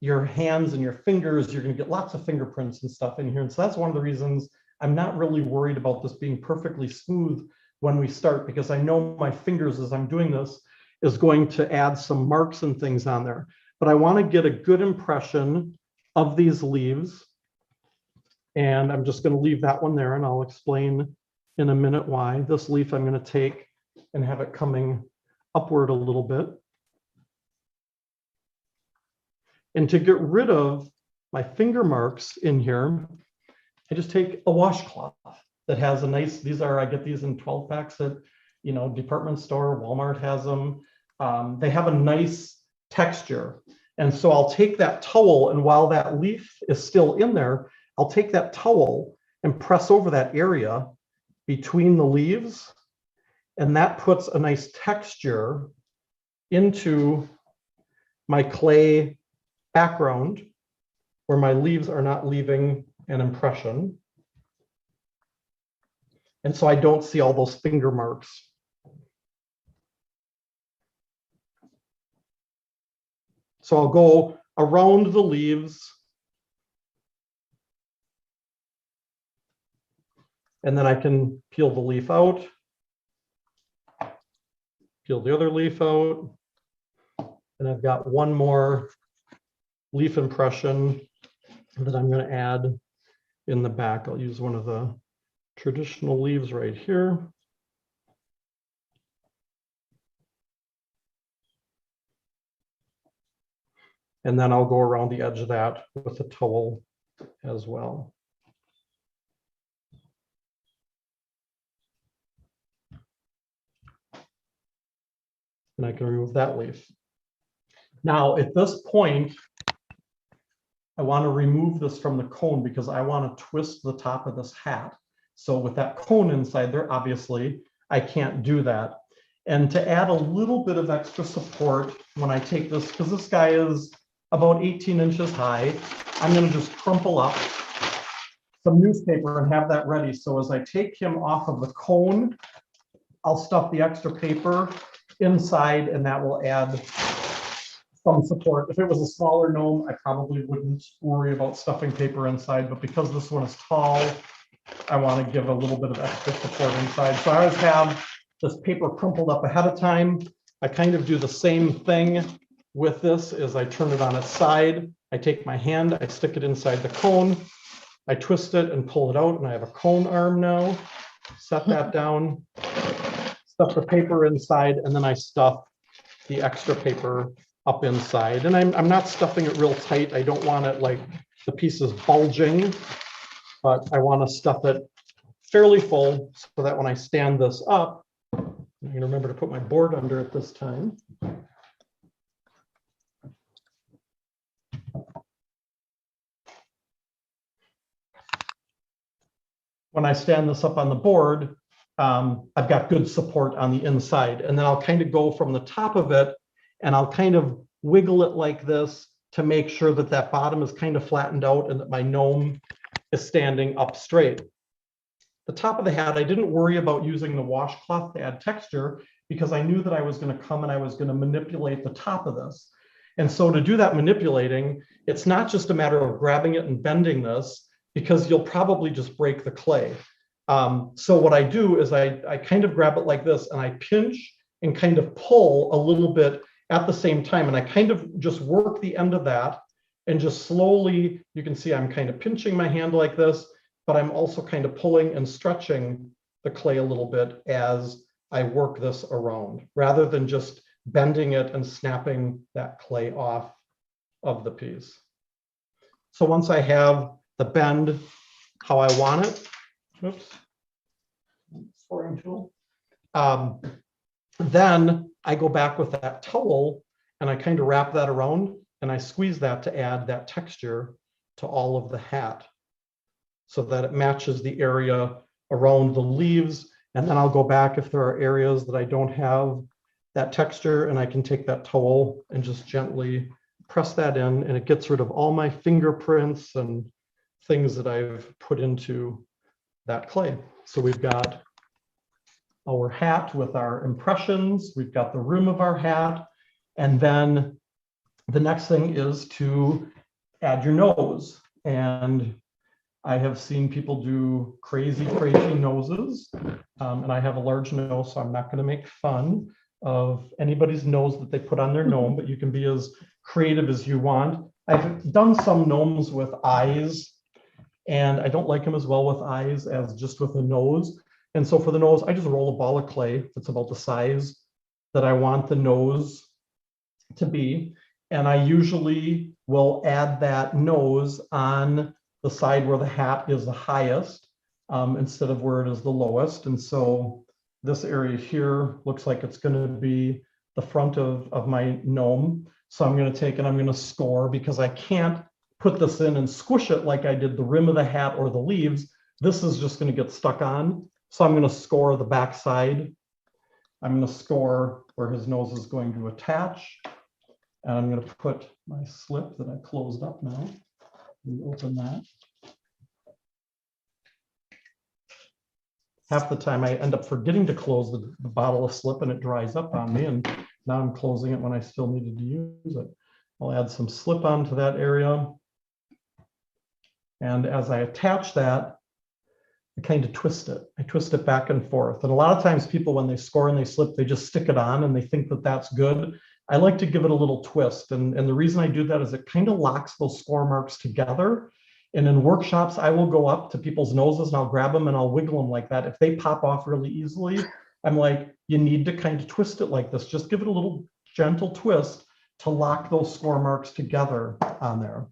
your hands and your fingers, you're going to get lots of fingerprints and stuff in here. And so that's one of the reasons I'm not really worried about this being perfectly smooth when we start, because I know my fingers as I'm doing this is going to add some marks and things on there. But I want to get a good impression of these leaves. And I'm just going to leave that one there, and I'll explain in a minute why. This leaf I'm going to take and have it coming upward a little bit. And to get rid of my finger marks in here, I just take a washcloth that has a nice, I get these in 12 packs at, department store, Walmart has them. They have a nice texture. And so I'll take that towel, and while that leaf is still in there, I'll take that towel and press over that area between the leaves. And that puts a nice texture into my clay background where my leaves are not leaving an impression. And so I don't see all those finger marks. So I'll go around the leaves, and then I can peel the leaf out, peel the other leaf out, and I've got one more leaf impression that I'm going to add in the back. I'll use one of the traditional leaves right here. And then I'll go around the edge of that with a towel as well. And I can remove that leaf. Now, at this point, I want to remove this from the cone because I want to twist the top of this hat. So with that cone inside there, obviously, I can't do that. And to add a little bit of extra support when I take this, because this guy is about 18 inches high, I'm going to just crumple up some newspaper and have that ready. So as I take him off of the cone, I'll stuff the extra paper inside, and that will add some support. If it was a smaller gnome, I probably wouldn't worry about stuffing paper inside, but because this one is tall, I want to give a little bit of extra support inside. So I always have this paper crumpled up ahead of time. I kind of do the same thing with this as I turn it on its side. I take my hand, I stick it inside the cone, I twist it and pull it out, and I have a cone arm now. Set that down, stuff the paper inside, and then I stuff the extra paper up inside. And I'm not stuffing it real tight. I don't want it like the pieces bulging, but I want to stuff it fairly full so that when I stand this up, I'm going to remember to put my board under it this time. When I stand this up on the board, I've got good support on the inside, and then I'll kind of go from the top of it and I'll kind of wiggle it like this to make sure that that bottom is kind of flattened out and that my gnome is standing up straight. The top of the hat, I didn't worry about using the washcloth to add texture because I knew that I was going to come and I was going to manipulate the top of this. And so to do that manipulating, it's not just a matter of grabbing it and bending this, because you'll probably just break the clay. So what I do is I kind of grab it like this and I pinch and kind of pull a little bit at the same time. And I kind of just work the end of that and just slowly, you can see I'm kind of pinching my hand like this, but I'm also kind of pulling and stretching the clay a little bit as I work this around, rather than just bending it and snapping that clay off of the piece. So once I have the bend how I want it, oops, scoring tool, then I go back with that towel and I kind of wrap that around and I squeeze that to add that texture to all of the hat so that it matches the area around the leaves. And then I'll go back if there are areas that I don't have that texture, and I can take that towel and just gently press that in, and it gets rid of all my fingerprints and things that I've put into that clay. So we've got our hat with our impressions, we've got the rim of our hat, and then the next thing is to add your nose. And I have seen people do crazy noses, and I have a large nose, so I'm not going to make fun of anybody's nose that they put on their gnome, but you can be as creative as you want. I've done some gnomes with eyes, and I don't like them as well with eyes as just with a nose. And so for the nose, I just roll a ball of clay that's about the size that I want the nose to be. And I usually will add that nose on the side where the hat is the highest instead of where it is the lowest. And so this area here looks like it's going to be the front of my gnome. So I'm going to take and I'm going to score, because I can't put this in and squish it like I did the rim of the hat or the leaves. This is just going to get stuck on. So I'm going to score the back side. I'm going to score where his nose is going to attach. And I'm going to put my slip that I closed up now. We open that. Half the time I end up forgetting to close the bottle of slip and it dries up on me, and now I'm closing it when I still needed to use it. I'll add some slip onto that area. And as I attach that, I kind of twist it. I twist it back and forth. And a lot of times people, when they score and they slip, they just stick it on and they think that that's good. I like to give it a little twist. And the reason I do that is it kind of locks those score marks together. And in workshops, I will go up to people's noses and I'll grab them and I'll wiggle them like that. If they pop off really easily, I'm like, you need to kind of twist it like this. Just give it a little gentle twist to lock those score marks together on there.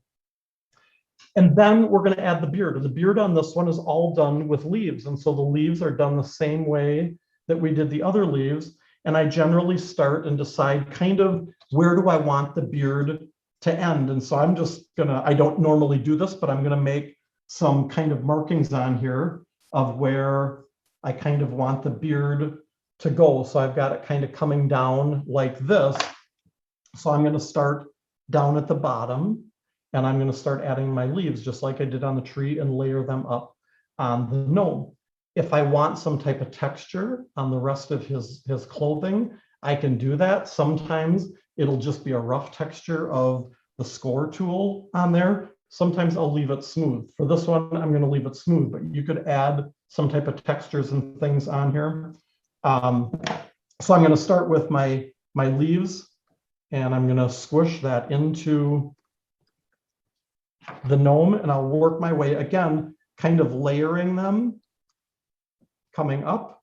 And then we're going to add the beard. And the beard on this one is all done with leaves. And so the leaves are done the same way that we did the other leaves. And I generally start and decide kind of where do I want the beard to end. And so I'm just gonna, I don't normally do this, but I'm gonna make some kind of markings on here of where I kind of want the beard to go. So I've got it kind of coming down like this. So I'm gonna start down at the bottom and I'm gonna start adding my leaves just like I did on the tree and layer them up on the gnome. If I want some type of texture on the rest of his clothing, I can do that. Sometimes it'll just be a rough texture of the score tool on there. Sometimes I'll leave it smooth. For this one, I'm going to leave it smooth, but you could add some type of textures and things on here. So I'm going to start with my leaves, and I'm going to squish that into the gnome, and I'll work my way, again, kind of layering them, coming up.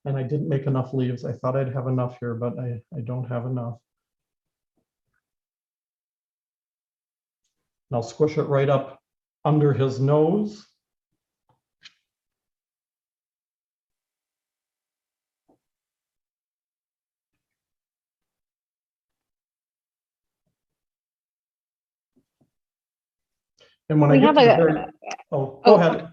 And I didn't make enough leaves. I thought I'd have enough here, but I don't have enough. And I'll squish it right up under his nose. And when I get to the very, go ahead.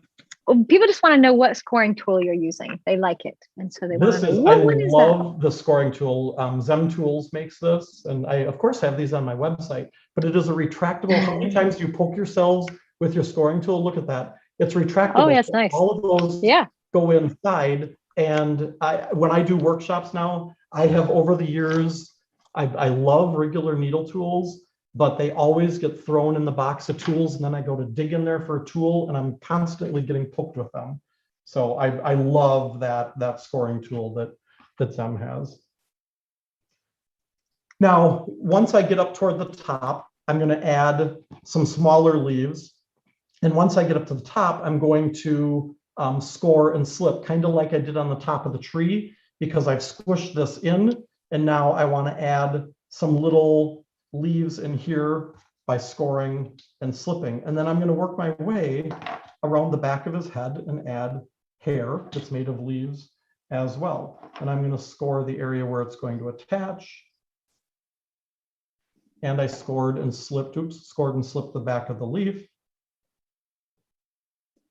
People just want to know what scoring tool you're using. They like it, and so they want to know what one is that. I love the scoring tool. Zem Tools makes this, and I of course have these on my website. But it is a retractable. How many times do you poke yourselves with your scoring tool? Look at that. It's retractable. Oh, yeah, it's nice. All of those go inside. And when I do workshops now, I have over the years. I love regular needle tools, but they always get thrown in the box of tools, and then I go to dig in there for a tool, and I'm constantly getting poked with them. So I love that scoring tool that Zem has. Now, once I get up toward the top, I'm going to add some smaller leaves. And once I get up to the top, I'm going to score and slip, kind of like I did on the top of the tree, because I've squished this in, and now I want to add some little leaves in here by scoring and slipping. And then I'm going to work my way around the back of his head and add hair that's made of leaves as well. And I'm going to score the area where it's going to attach. And I scored and slipped the back of the leaf.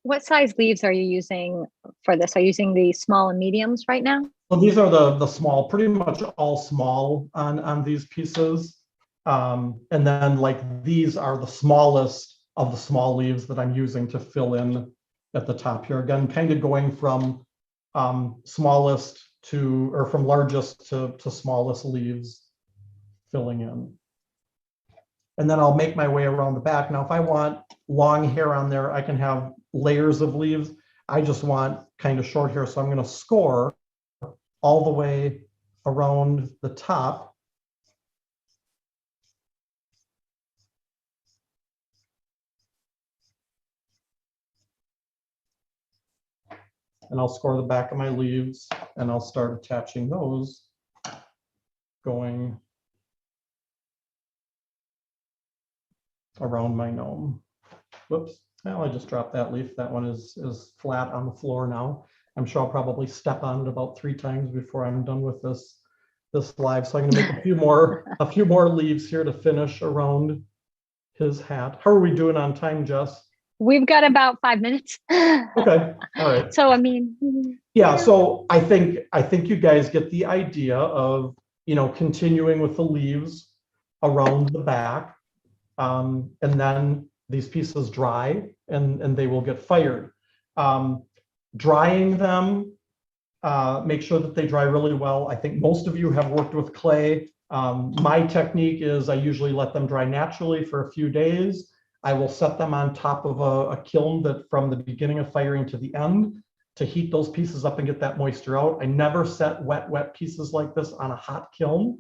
What size leaves are you using for this? Are you using the small and mediums right now? Well, these are the small, pretty much all small on these pieces. And then like these are the smallest of the small leaves that I'm using to fill in at the top here. Again, kind of going from smallest to, or from largest to smallest leaves filling in. And then I'll make my way around the back. Now, if I want long hair on there, I can have layers of leaves. I just want kind of short hair. So I'm going to score all the way around the top. And I'll score the back of my leaves, and I'll start attaching those going around my gnome. Whoops, well, I just dropped that leaf. That one is flat on the floor now. I'm sure I'll probably step on it about 3 times before I'm done with this live. So I'm gonna make a few more leaves here to finish around his hat. How are we doing on time, Jess? We've got about 5 minutes. Okay, all right. So, I mean. Yeah, so I think you guys get the idea of, continuing with the leaves around the back. And then these pieces dry and they will get fired. Drying them, make sure that they dry really well. I think most of you have worked with clay. My technique is I usually let them dry naturally for a few days. I will set them on top of a kiln that from the beginning of firing to the end to heat those pieces up and get that moisture out. I never set wet pieces like this on a hot kiln.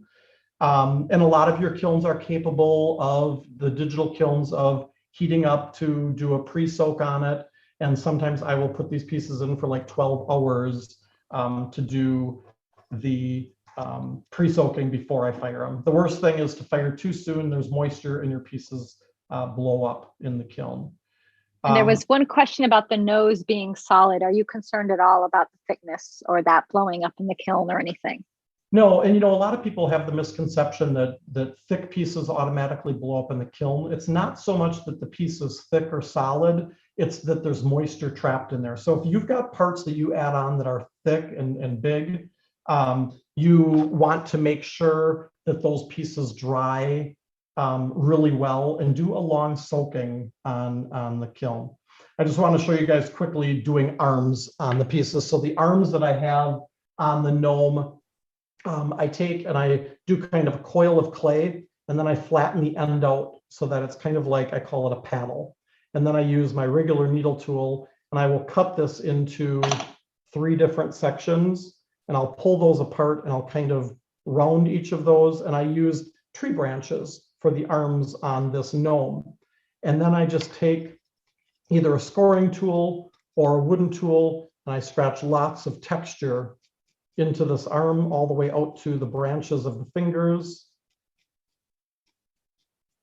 And a lot of your kilns are capable of, the digital kilns, of heating up to do a pre-soak on it And sometimes I will put these pieces in for like 12 hours to do the pre-soaking before I fire them. The worst thing is to fire too soon. There's moisture and your pieces blow up in the kiln. And there was one question about the nose being solid. Are you concerned at all about the thickness or that blowing up in the kiln or anything? No, and a lot of people have the misconception that thick pieces automatically blow up in the kiln. It's not so much that the piece is thick or solid, it's that there's moisture trapped in there. So if you've got parts that you add on that are thick and big, you want to make sure that those pieces dry really well and do a long soaking on the kiln. I just want to show you guys quickly doing arms on the pieces. So the arms that I have on the gnome, I take and I do kind of a coil of clay, and then I flatten the end out so that it's kind of like, I call it a paddle. And then I use my regular needle tool and I will cut this into 3 different sections, and I'll pull those apart and I'll kind of round each of those. And I use tree branches for the arms on this gnome. And then I just take either a scoring tool or a wooden tool and I scratch lots of texture into this arm all the way out to the branches of the fingers.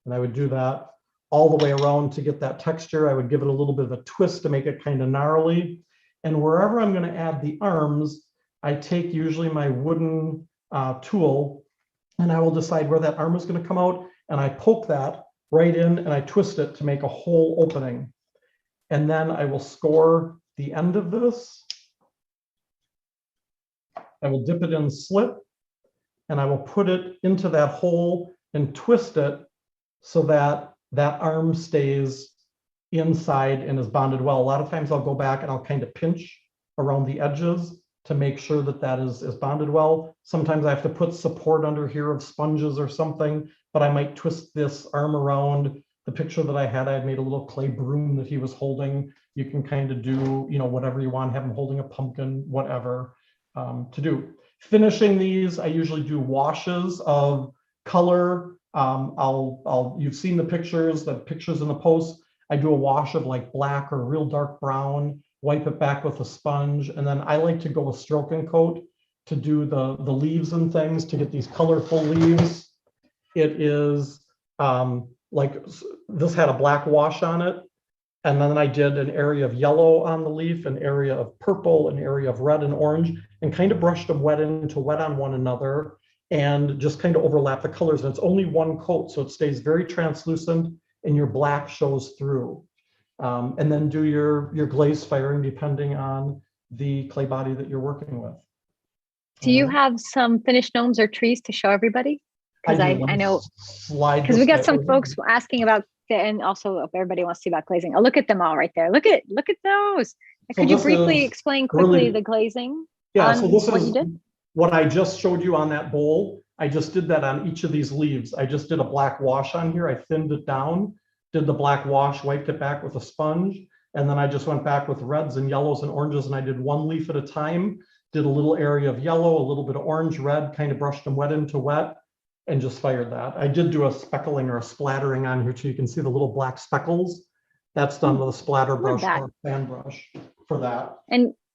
And I would do that all the way around to get that texture. I would give it a little bit of a twist to make it kind of gnarly. And wherever I'm going to add the arms, I take usually my wooden tool and I will decide where that arm is going to come out. And I poke that right in and I twist it to make a whole opening. And then I will score the end of this. I will dip it in the slit and I will put it into that hole and twist it so that that arm stays inside and is bonded well. A lot of times I'll go back and I'll kind of pinch around the edges to make sure that that is bonded well. Sometimes I have to put support under here of sponges or something, but I might twist this arm around. The picture that I had made a little clay broom that he was holding. You can kind of do, whatever you want, have him holding a pumpkin, whatever to do. Finishing these, I usually do washes of color. You've seen the pictures in the post. I do a wash of like black or real dark brown, wipe it back with a sponge, and then I like to go with stroke and coat to do the leaves and things to get these colorful leaves. It is like this had a black wash on it, and then I did an area of yellow on the leaf, an area of purple, an area of red and orange, and kind of brushed them wet on one another and just kind of overlap the colors. And it's only one coat, so it stays very translucent and your black shows through. And then do your glaze firing depending on the clay body that you're working with. Do you have some finished gnomes or trees to show everybody? Because I know, because we got some folks asking about, and also if everybody wants to see about glazing. Oh, look at them all right there. Look at those. Could you briefly explain quickly the glazing? Yeah, so this what is you did? What I just showed you on that bowl. I just did that on each of these leaves. I just did a black wash on here. I thinned it down, did the black wash, wiped it back with a sponge, and then I just went back with reds and yellows and oranges, and I did one leaf at a time, did a little area of yellow, a little bit of orange, red, kind of brushed them wet into wet, and just fired that. I did do a speckling or a splattering on here too. You can see the little black speckles. That's done with a splatter brush or a fan brush for that.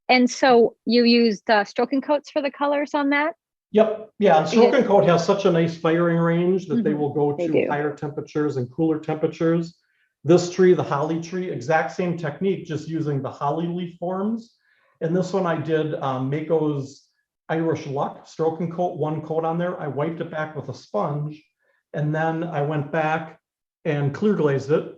And so you used stroke and coats for the colors on that? Yep. Yeah. And stroke and coat has such a nice firing range that they will go to higher temperatures and cooler temperatures. This tree, the holly tree, exact same technique, just using the holly leaf forms. And this one I did Mako's Irish Luck, stroke and coat, one coat on there. I wiped it back with a sponge, and then I went back and clear glazed it,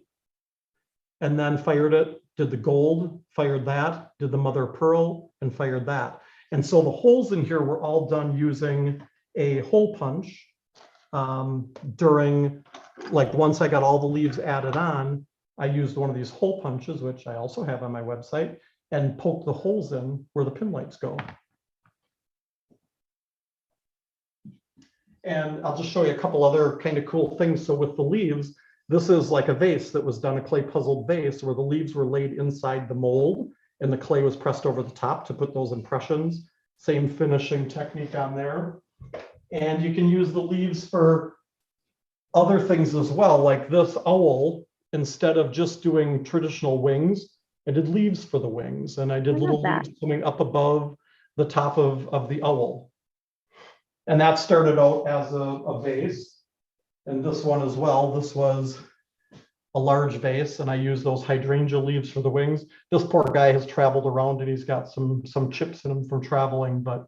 and then fired it, did the gold, fired that, did the mother of pearl, and fired that. And so the holes in here were all done using a hole punch during, like once I got all the leaves added on, I used one of these hole punches, which I also have on my website, and poked the holes in where the pin lights go. And I'll just show you a couple other kind of cool things. So with the leaves, this is like a vase that was done, a clay puzzled vase where the leaves were laid inside the mold and the clay was pressed over the top to put those impressions. Same finishing technique on there. And you can use the leaves for other things as well, like this owl, instead of just doing traditional wings, I did leaves for the wings, and I did I love little that. leaves coming up above the top of the owl. And that started out as a vase. And this one as well, this was a large vase, and I use those hydrangea leaves for the wings. This poor guy has traveled around and he's got some chips in him from traveling, but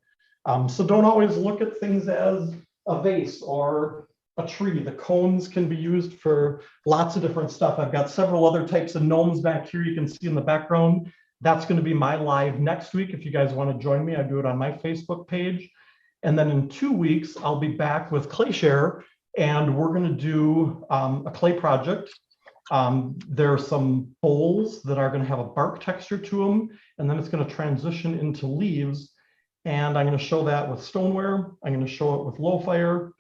so don't always look at things as a vase or a tree. The cones can be used for lots of different stuff. I've got several other types of gnomes back here you can see in the background. That's going to be my live next week. If you guys want to join me, I do it on my Facebook page. And then in 2 weeks, I'll be back with ClayShare, and we're going to do a clay project. There are some bowls that are going to have a bark texture to them, and then it's going to transition into leaves. And I'm going to show that with stoneware. I'm going to show it with low fire,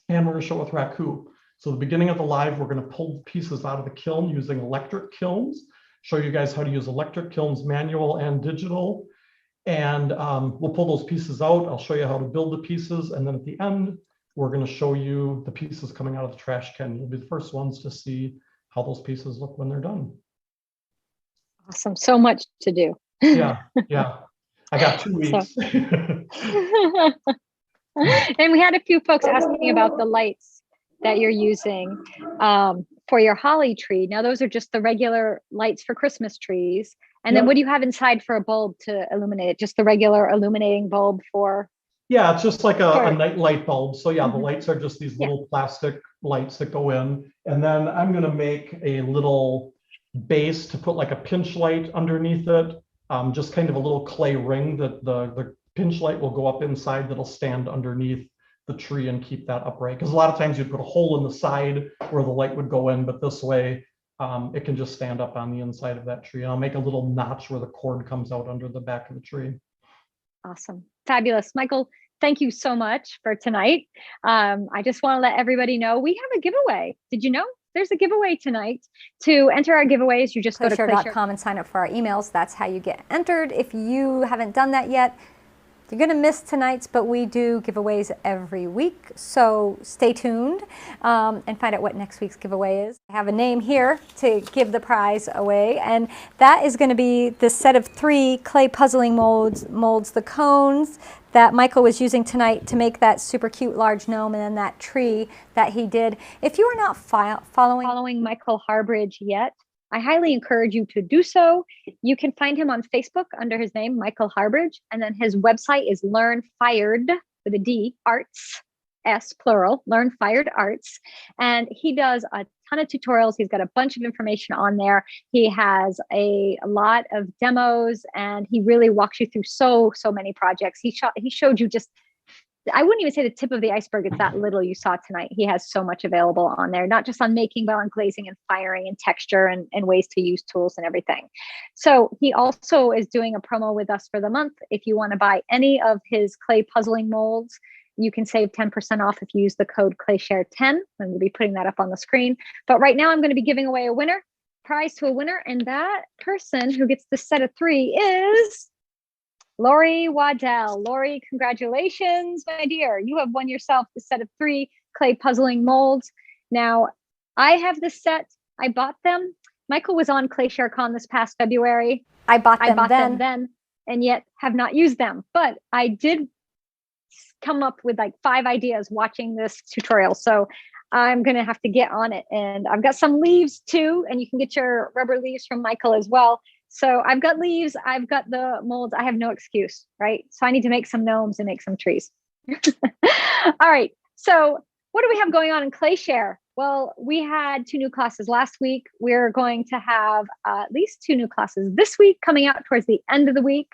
and we're going to show it with raku. So the beginning of the live, we're going to pull pieces out of the kiln using electric kilns, show you guys how to use electric kilns, manual and digital. And we'll pull those pieces out. I'll show you how to build the pieces. And then at the end, we're going to show you the pieces coming out of the trash can. You'll be the first ones to see how those pieces look when they're done. Awesome. So much to do. Yeah, yeah. I got 2 weeks. And we had a few folks asking about the lights that you're using for your holly tree. Now, those are just the regular lights for Christmas trees. And then what do you have inside for a bulb to illuminate it? Just the regular illuminating bulb for? Yeah, it's just like a night light bulb. So yeah, the lights are just these little Yeah. plastic lights that go in. And then I'm going to make a little base to put like a pinch light underneath it. Just kind of a little clay ring that the pinch light will go up inside, that'll stand underneath the tree and keep that upright. Because a lot of times you'd put a hole in the side where the light would go in, but this way it can just stand up on the inside of that tree. And I'll make a little notch where the cord comes out under the back of the tree. Awesome. Fabulous. Michael, thank you so much for tonight. I just want to let everybody know we have a giveaway. Did you know? There's a giveaway tonight. To enter our giveaways, you just go to clayshare.com and sign up for our emails. That's how you get entered. If you haven't done that yet, you're going to miss tonight's, but we do giveaways every week. So stay tuned and find out what next week's giveaway is. I have a name here to give the prize away, and that is going to be the set of 3 clay puzzling molds, the cones that Michael was using tonight to make that super cute large gnome, and then that tree that he did. If you are not following Michael Harbridge yet, I highly encourage you to do so. You can find him on Facebook under his name, Michael Harbridge, and then his website is Learn Fired with a D, Arts, S plural, Learn Fired Arts. And he does a ton of tutorials. He's got a bunch of information on there. He has a lot of demos, and he really walks you through so many projects. He showed you just, I wouldn't even say the tip of the iceberg. It's that little you saw tonight. He has so much available on there, not just on making, but on glazing and firing and texture and ways to use tools and everything. So he also is doing a promo with us for the month. If you want to buy any of his clay puzzling molds, you can save 10% off if you use the code ClayShare10. I'm going to be putting that up on the screen. But right now I'm going to be giving away a prize to a winner. And that person who gets the set of 3 is Lori Waddell. Lori, congratulations, my dear. You have won yourself the set of 3 clay puzzling molds. Now, I have this set. I bought them. Michael was on ClayShareCon this past February. I bought them then, and yet have not used them. But I did come up with like 5 ideas watching this tutorial. So I'm going to have to get on it. And I've got some leaves too, and you can get your rubber leaves from Michael as well. So I've got leaves, I've got the molds. I have no excuse, right? So I need to make some gnomes and make some trees. All right. So what do we have going on in ClayShare? Well, we had 2 new classes last week. We're going to have at least 2 new classes this week coming out towards the end of the week.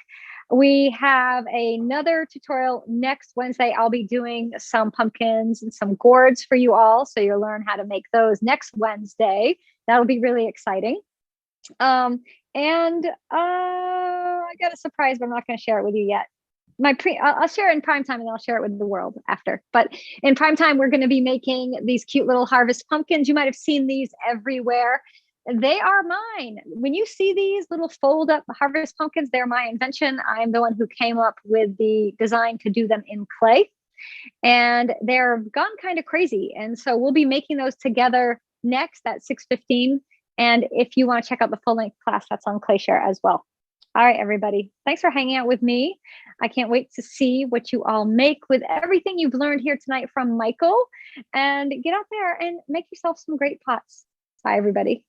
We have another tutorial next Wednesday. I'll be doing some pumpkins and some gourds for you all. So you'll learn how to make those next Wednesday. That'll be really exciting. I got a surprise, but I'm not going to share it with you yet. I'll share it in prime time, and then I'll share it with the world after. But in prime time, we're going to be making these cute little harvest pumpkins. You might have seen these everywhere. They are mine. When you see these little fold up harvest pumpkins, they're my invention. I'm the one who came up with the design to do them in clay, and they're gone kind of crazy. And so we'll be making those together next at 6:15 And if you want to check out the full length class, that's on ClayShare as well. All right, everybody. Thanks for hanging out with me. I can't wait to see what you all make with everything you've learned here tonight from Michael. And get out there and make yourself some great pots. Bye, everybody.